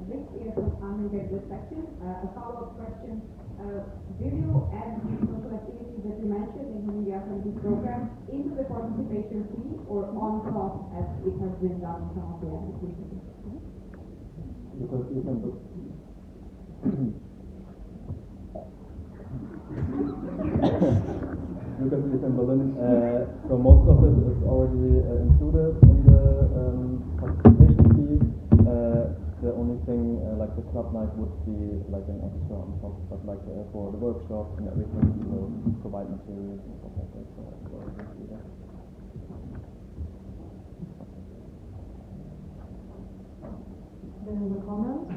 This is an this section. A follow-up question. Do you add the social activities that you mentioned, including the alternative program, into the participation fee or on top as it has been done in some of the applications? Because you can look. Because it's in Berlin, so most of it is already included in the participation fee. The only thing, like the club night, would be like an extra on top, but like for the workshops and everything, we will provide materials and stuff like that. So it's already included. There is a comment.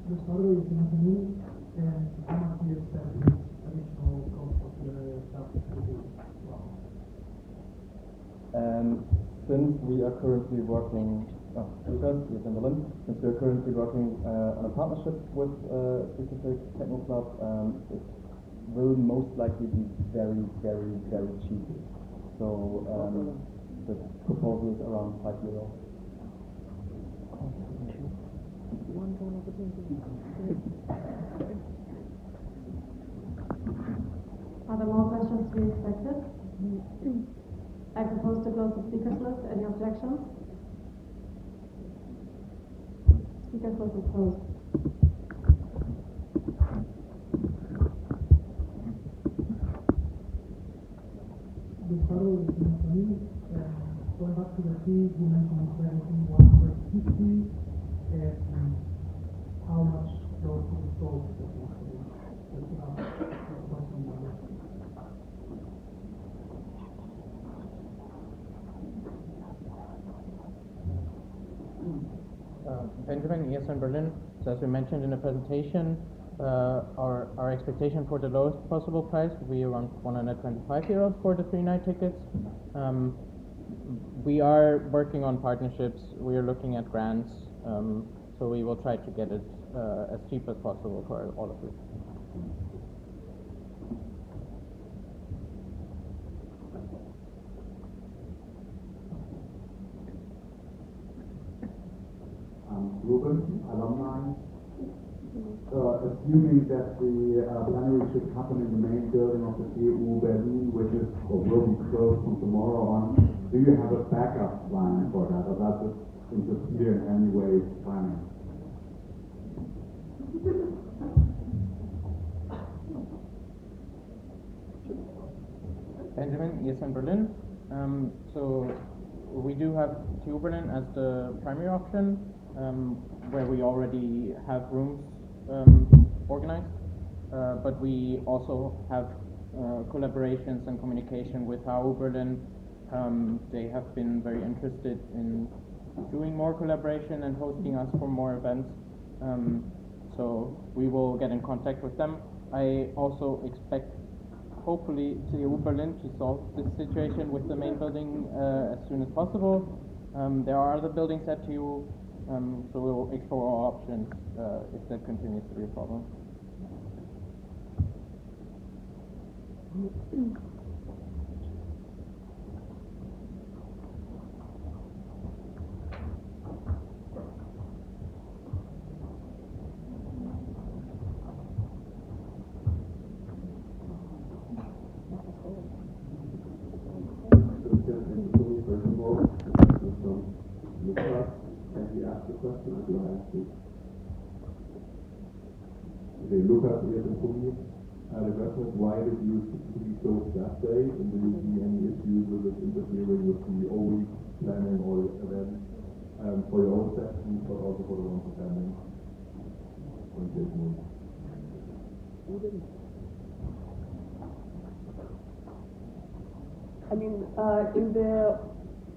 The salary is not new, and how much do you expect this additional cost of the staff to be? Since we are currently working, because it's in Berlin, since we are currently working on a partnership with a specific techno club, it will most likely be very, very, very cheap. So the proposal is around €5. Are there more questions to be expected? I propose to close the speakers list. Any objections? Speakers list is closed. The salary is not new. Going back to the fee, you mentioned between 150 and how much goes to the source of the actually. Benjamin, yes, in Berlin. So as we mentioned in the presentation, our expectation for the lowest possible price will be around €125 for the 3-night tickets. We are working on partnerships. We are looking at grants. So we will try to get it as cheap as possible for all of you. Ruben, alumni. Assuming that the plenary should happen in the main building of the TU Berlin, which is or will be closed from tomorrow on, do you have a backup plan for that, or does it interfere in any way with planning? Benjamin, ESN Berlin. So we do have TU Berlin as the primary option, where we already have rooms organized, but we also have collaborations and communication with HU Berlin. They have been very interested in doing more collaboration and hosting us for more events. So we will get in contact with them. I also expect, hopefully, TU Berlin to solve this situation with the main building as soon as possible. There are other buildings at TU, so we'll explore all options if that continues to be a problem. Okay, Lucas, the question is, why did you specifically choose that day, and do you see any issues with it interfering with the OE planning or event for your own sections, but also for the ones attending? I mean, in the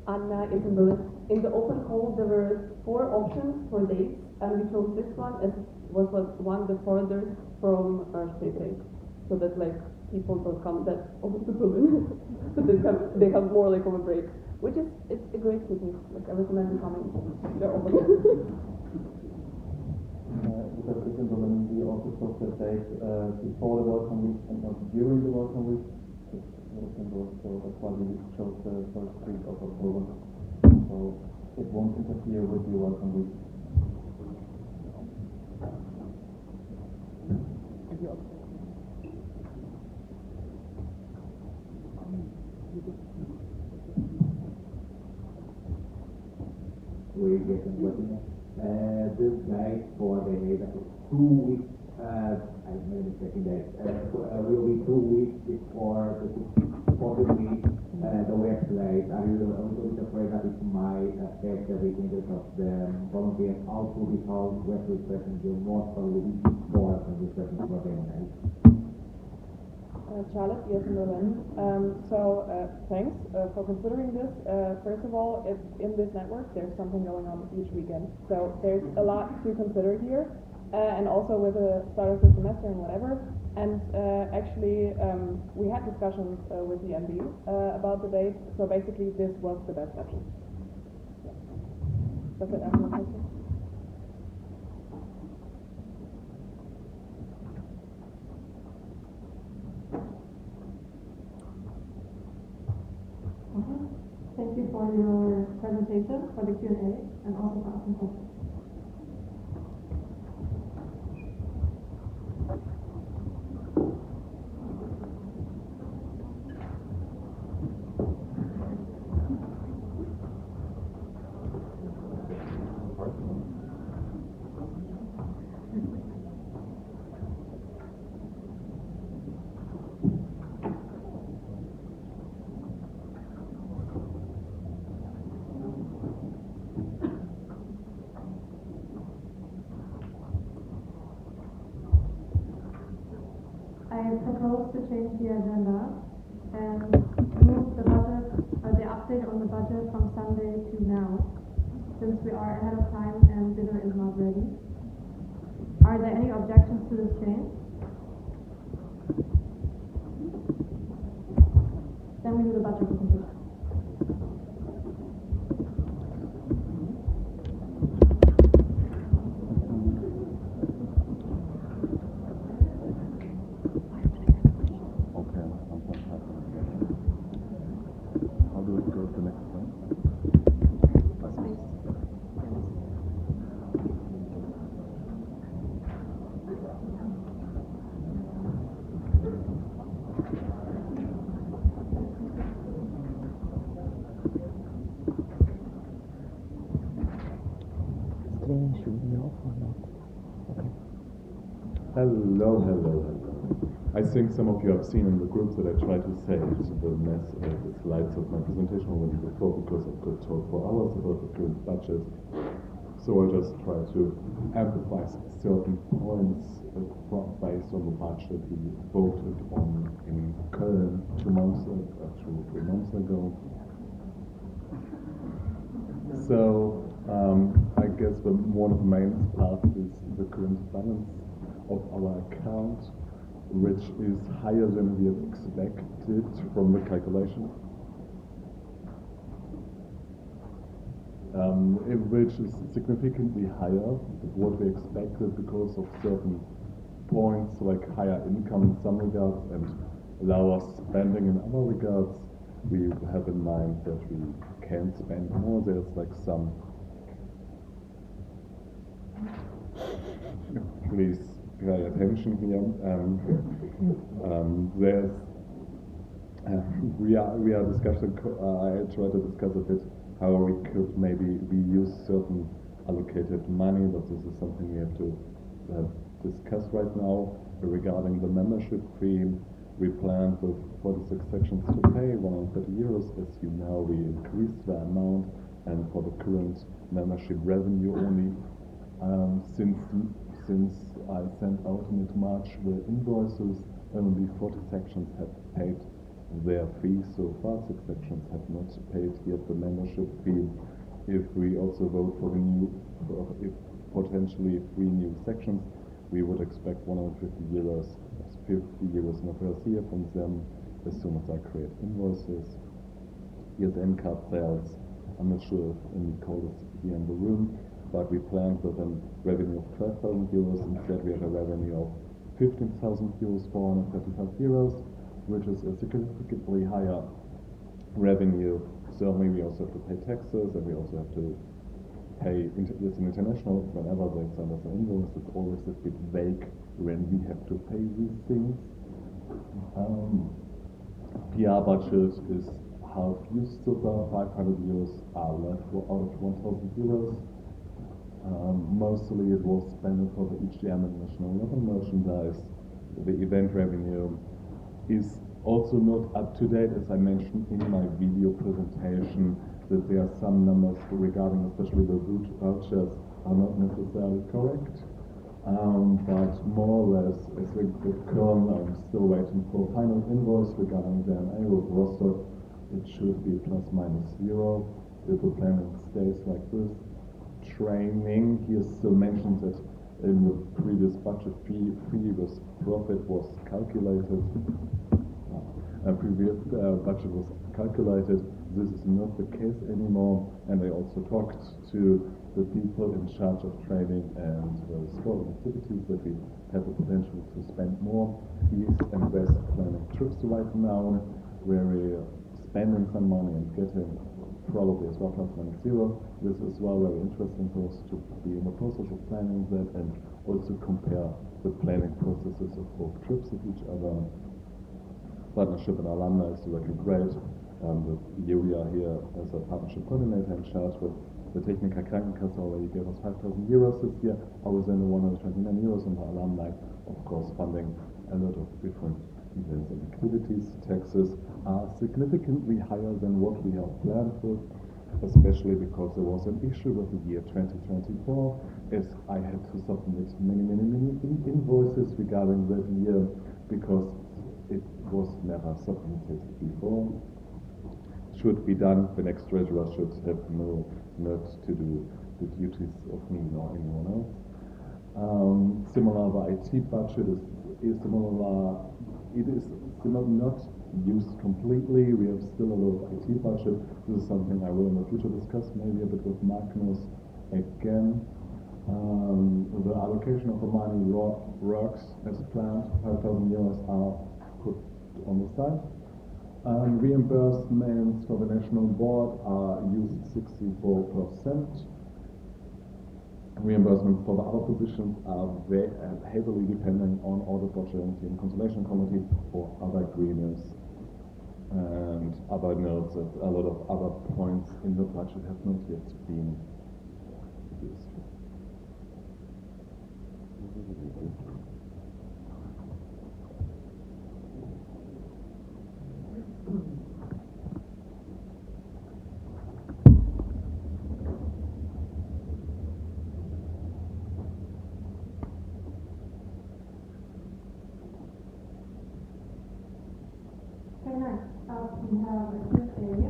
HanseaNA in Berlin, in the open call there were 4 options for dates, and we chose this one as was one the furthest from our city, so that like people don't come that often to Berlin, so they have more like of a break, which is it's a great city. Like I recommend coming. They're open. Because in Berlin we also chose the date before the Welcome Week and not during the Welcome Week. So that's why we chose the first week of October. So it won't interfere with the Welcome Week. We get some questions. This guide for the 2 weeks, I made a second date, will be 2 weeks before the week, the website. Are you a little bit afraid that it might affect the weekends of the volunteers also because web registrations will most probably be before the registration for the night? Charlotte, yes, in Berlin. Thanks for considering this. First of all, in this network, there's something going on each weekend. So there's a lot to consider here, and also with the start of the semester and whatever. And actually, we had discussions with the MD about the date. So basically, this was the best option. Yeah. Does that answer your question? Thank you for your presentation, for the Q&A, and also for asking questions. I propose to change the agenda and move the budget, the update on the budget from Sunday to now, since we are ahead of time and dinner is not ready. Are there any objections to this change? Then we do the budget presentation. Hello, hello, hello. I think some of you have seen in the groups that I tried to save the slides of my presentation already before, because I could talk for hours about the current budget. So I'll just try to emphasize certain points based on the budget we voted on in Köln 3 months ago. So I guess one of the main parts is the current balance of our account, which is higher than we have expected from the calculation. Which is significantly higher than what we expected because of certain points like higher income in some regards and lower spending in other regards. We have in mind that we can spend more. There's like some, please pay attention here. We are discussing. I try to discuss a bit how we could maybe reuse certain allocated money, but this is something we have to discuss right now. Regarding the membership fee, we planned with 46 sections to pay 130 euros. As you know, we increased the amount, and for the current membership revenue only, since I sent out in March the invoices, only 40 sections have paid their fee so far. 6 sections have not paid yet the membership fee. If we also vote for potentially 3 new sections, we would expect 150 euros, 50 euros in a first year from them as soon as I create invoices. ESN card sales, I'm not sure if Nicole is here in the room, but we planned with a revenue of 12,000 euros. Instead, we have a revenue of 15,000 euros, 435 euros, which is a significantly higher revenue. Certainly, we also have to pay taxes, and we also have to pay, it's an international, whenever they send us an invoice, it's always a bit vague when we have to pay these things. PR budget is half used so far, 500 euros are left out of 1,000 euros. Mostly it was spent for the EGM and National Level merchandise. The event revenue is also not up to date, as I mentioned in my video presentation, that there are some numbers regarding especially the vouchers are not necessarily correct. But more or less, as a good Köln, I'm still waiting for final invoice regarding the HanseaNA Rostock. It should be plus minus 0 if the planning stays like this. Training, he still mentions that in the previous budget previous profit was calculated. Previous budget was calculated. This is not the case anymore, and I also talked to the people in charge of training and sport activities that we have the potential to spend more. East and West planning trips right now, where we're spending some money and getting probably as well plus minus 0. This is well very interesting for us to be in the process of planning that and also compare the planning processes of both trips with each other. Partnership and alumni is working great. With Julia here as a partnership coordinator in charge with the Techniker Krankenkasse already gave us 5,000 euros this year. I was in the 129 euros, and the alumni, of course, funding a lot of different events and activities. Taxes are significantly higher than what we have planned for, especially because there was an issue with the year 2024, as I had to submit many invoices regarding that year because it was never submitted before. Should be done. The next treasurer should have not to do the duties of me nor anyone else. Similar, the IT budget is similar. It is still not used completely. We have still a lot of IT budget. This is something I will in the future discuss, maybe a bit with Magnus again. The allocation of the money works as planned. 5,000 euros are put on the side. Reimbursements for the national board are used 64%. Reimbursements for the other positions are very heavily depending on audit, budgeting, and consolidation committee or other gremiums and other notes. That a lot of other points in the budget have not yet been used. Okay, nice. We have a Q&A.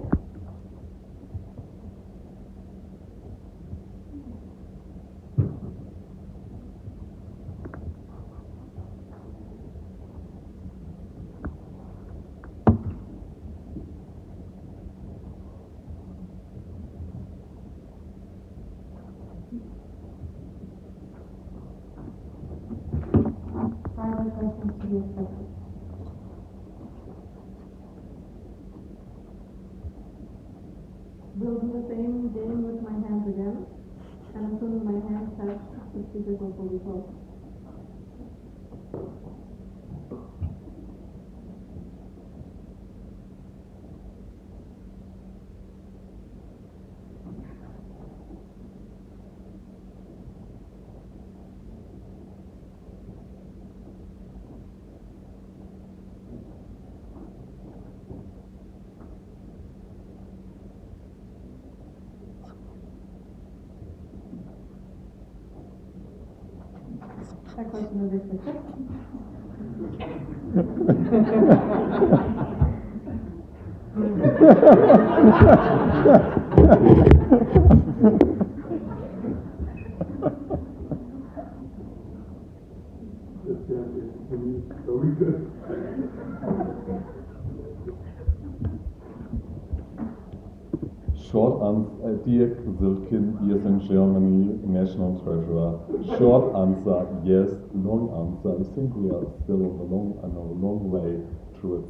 Private questions to be expected. Will do the same game with my hands again, and as soon as my hands touch, the speakers will be closed. That question is expected. Short answer, Dirk Silkin, years in Germany, National Treasurer. Short answer, yes. Long answer, I think we are still on a long way towards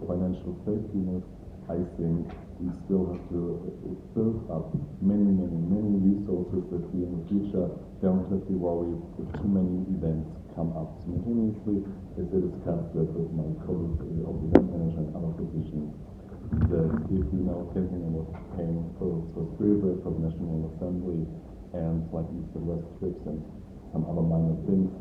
financial safety net. I think we still have to build up many resources that we in the future don't have to worry if too many events come up simultaneously. As I discussed that with my colleagues of the event management and other positions, that if we now thinking about paying for spirit break for the National Assembly and like East and West trips and some other minor things,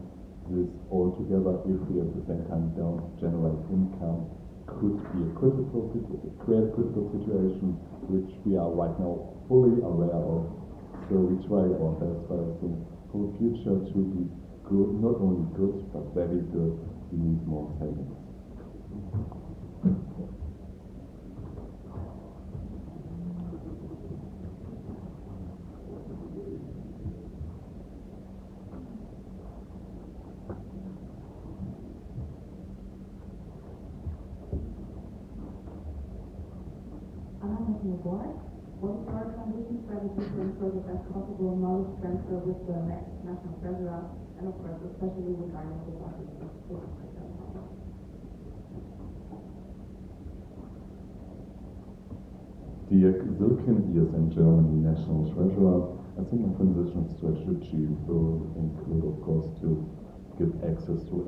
this all together, if we at the same time don't generate income, could be a create critical situation, which we are right now fully aware of. So we try our best, but I think for the future to be good, not only good, but very good, we need more savings. Board. What is our transition strategy to ensure the best possible knowledge transfer with the next national treasurer, and of course, especially regarding the budget? Dirk Silkin, years in Germany, National Treasurer. I think a transition strategy will include, of course, to give access to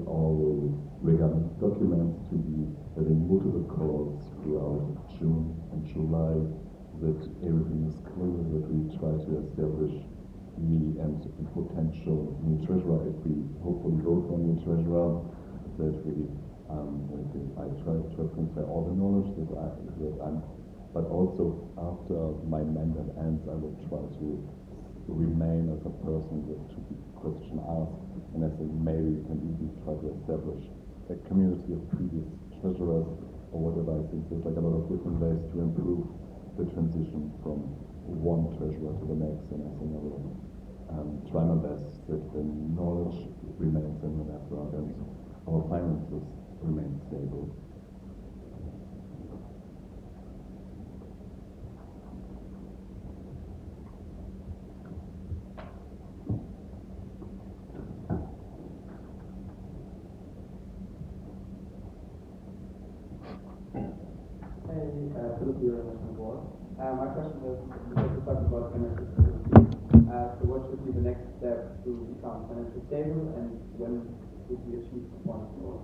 all relevant documents, to be having multiple calls throughout June and July, that everything is clear, that we try to establish me and potential new treasurer, if we hopefully go for a new treasurer, that we I try to transfer all the knowledge that I'm, but also after my mandate ends, I will try to remain as a person that to be question asked, and I think maybe we can even try to establish a community of previous treasurers or whatever. I think there's like a lot of different ways to improve the transition from one treasurer to the next, and I think I will try my best that the knowledge remains in the network and our finances remain stable. Philip, you're on the board. My question is, because we talked about financial stability, so what should be the next step to become financially stable, and when would we achieve performance goals?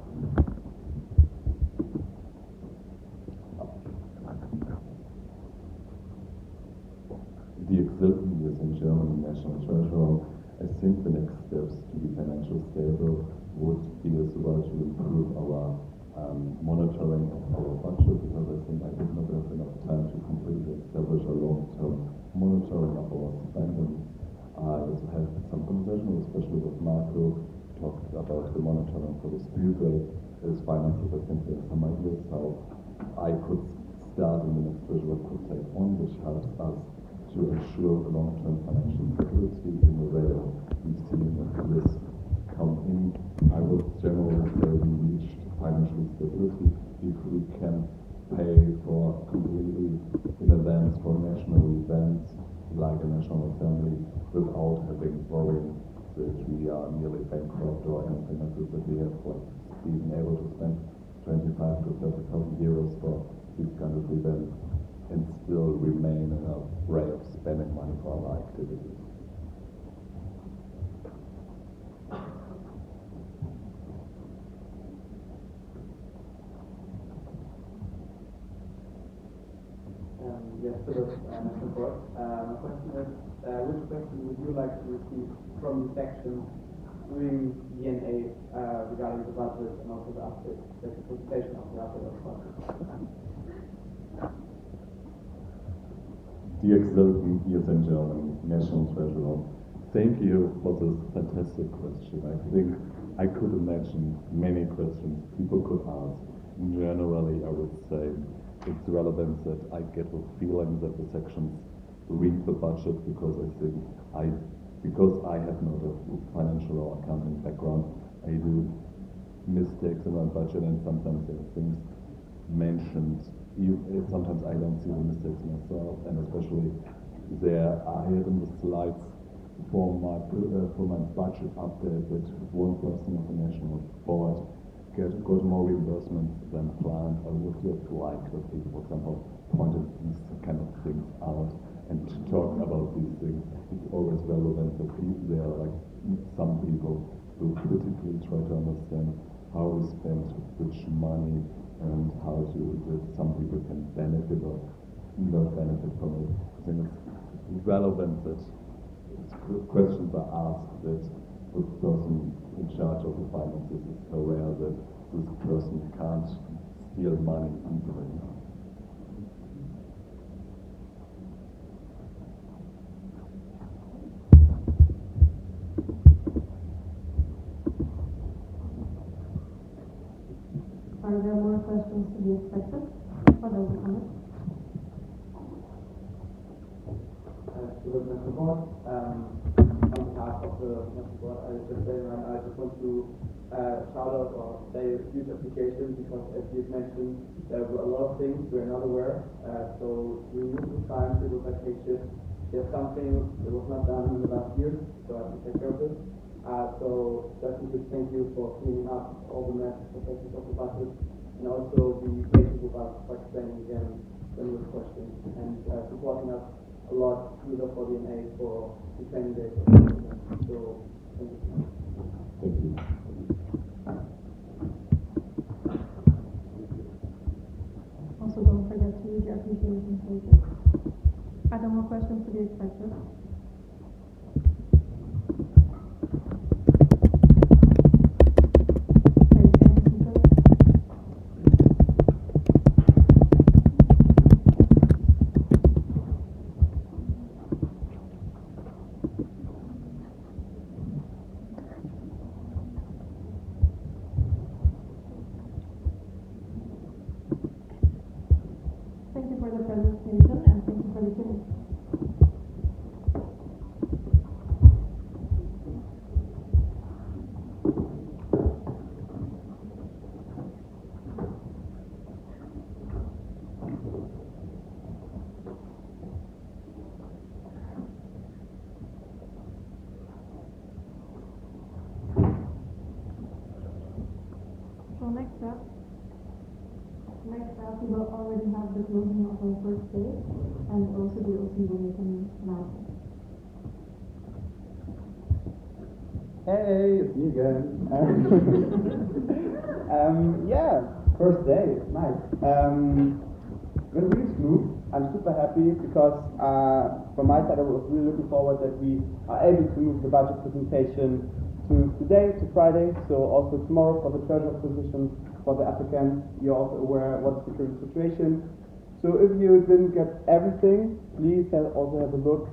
Dirk Silken, years in Germany, National Treasurer. I think the next steps to be financially stable would be as well to improve our monitoring of our budget, because I think I did not have enough time to completely establish a long-term monitoring of our spending. I also had some conversations, especially with Marco, talked about the monitoring for the spill rate as finances. I think there are some ideas how I could start in the next visual could take on, which helps us to ensure long-term financial stability in the way of we see that risk come in. I would generally say we reached financial stability if we can pay for completely in advance for national events like a national assembly without having worrying that we are nearly bankrupt or anything like this, that we have like being able to spend 25 to 30,000 euros for these kind of events and still remain in a way of spending money for our activities. Yes, Philip, National Board. My question is, which question would you like to receive from the section during DNA regarding the budget and also the update, the presentation of the update of the budget? Dear ESN Germany, National Treasurer, thank you for this fantastic question. I think I could imagine many questions people could ask. Generally, I would say it's relevant that I get the feeling that the sections read the budget, because I think because I have not a financial or accounting background, I do mistakes in my budget, and sometimes there are things mentioned. Sometimes I don't see the mistakes myself, and especially there I had in the slides for my budget update that one person of the National Board got more reimbursements than planned. I would have liked that people, for example, pointed these kind of things out and to talk about these things. It's always relevant that there are like some people who critically try to understand how we spend which money and how that some people can benefit or not benefit from it. I think it's relevant that questions are asked that the person in charge of the finances is aware that this person can't steal money easily. Are there more questions to be expected? What are the comments? To the National Board, on behalf of the National Board, I just want to shout out or say a huge appreciation, because as you've mentioned, there were a lot of things we're not aware. So we moved the time to look at cases. There's something that was not done in the last year, so I have to take care of it. So just a big thank you for cleaning up all the mess of the budget, and also be patient with us for explaining again numerous questions and supporting us a lot through the 40NA for the training days. So thank you. Thank you. Also, don't forget to read your appreciation pages. Are there more questions to be expected? Thank you for the presentation and thank you for listening. So next up, we will already have the closing of our first day, and also the OC will make an announcement. Hey, it's me again. Yeah, first day, nice. Went really smooth. I'm super happy because from my side I was really looking forward that we are able to move the budget presentation to today, to Friday, so also tomorrow for the treasurer position for the applicants. You're also aware what's the current situation. So if you didn't get everything, please also have a look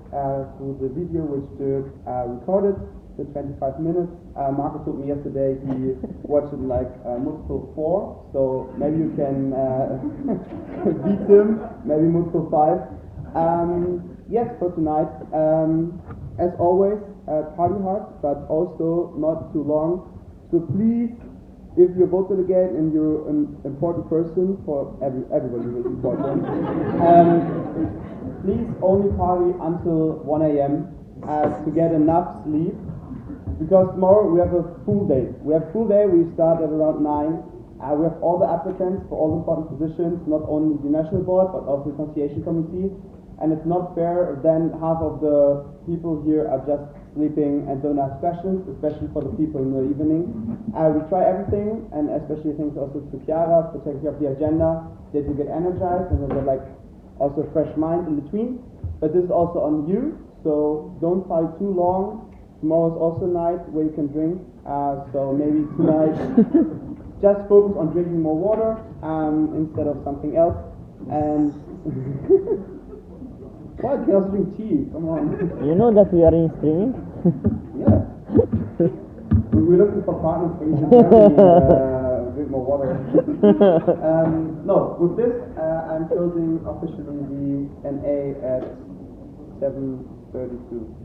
through the video which Dirk recorded, the 25 minutes. Marco told me yesterday he watched it like multiple 4, so maybe you can beat him, maybe multiple 5. Yes, for tonight, as always, party hard, but also not too long. So please, if you're voted again and you're an important person, for everybody is important, please only party until 1 a.m. To get enough sleep, because tomorrow we have a full day. We start at around 9. We have all the applicants for all the important positions, not only the national board, but also the conciliation committee. And it's not fair then half of the people here are just sleeping and don't ask questions, especially for the people in the evening. We try everything, and especially thanks also to Chiara for taking care of the agenda, that you get energized and that they're like also a fresh mind in between. But this is also on you, so don't party too long. Tomorrow is also a night where you can drink, so maybe tonight just focus on drinking more water instead of something else. And what? You can also drink tea, come on. You know that we are in streaming? Yeah. We're looking for partners for each and every, drink more water. No, with this, I'm closing officially the NA at 7:32.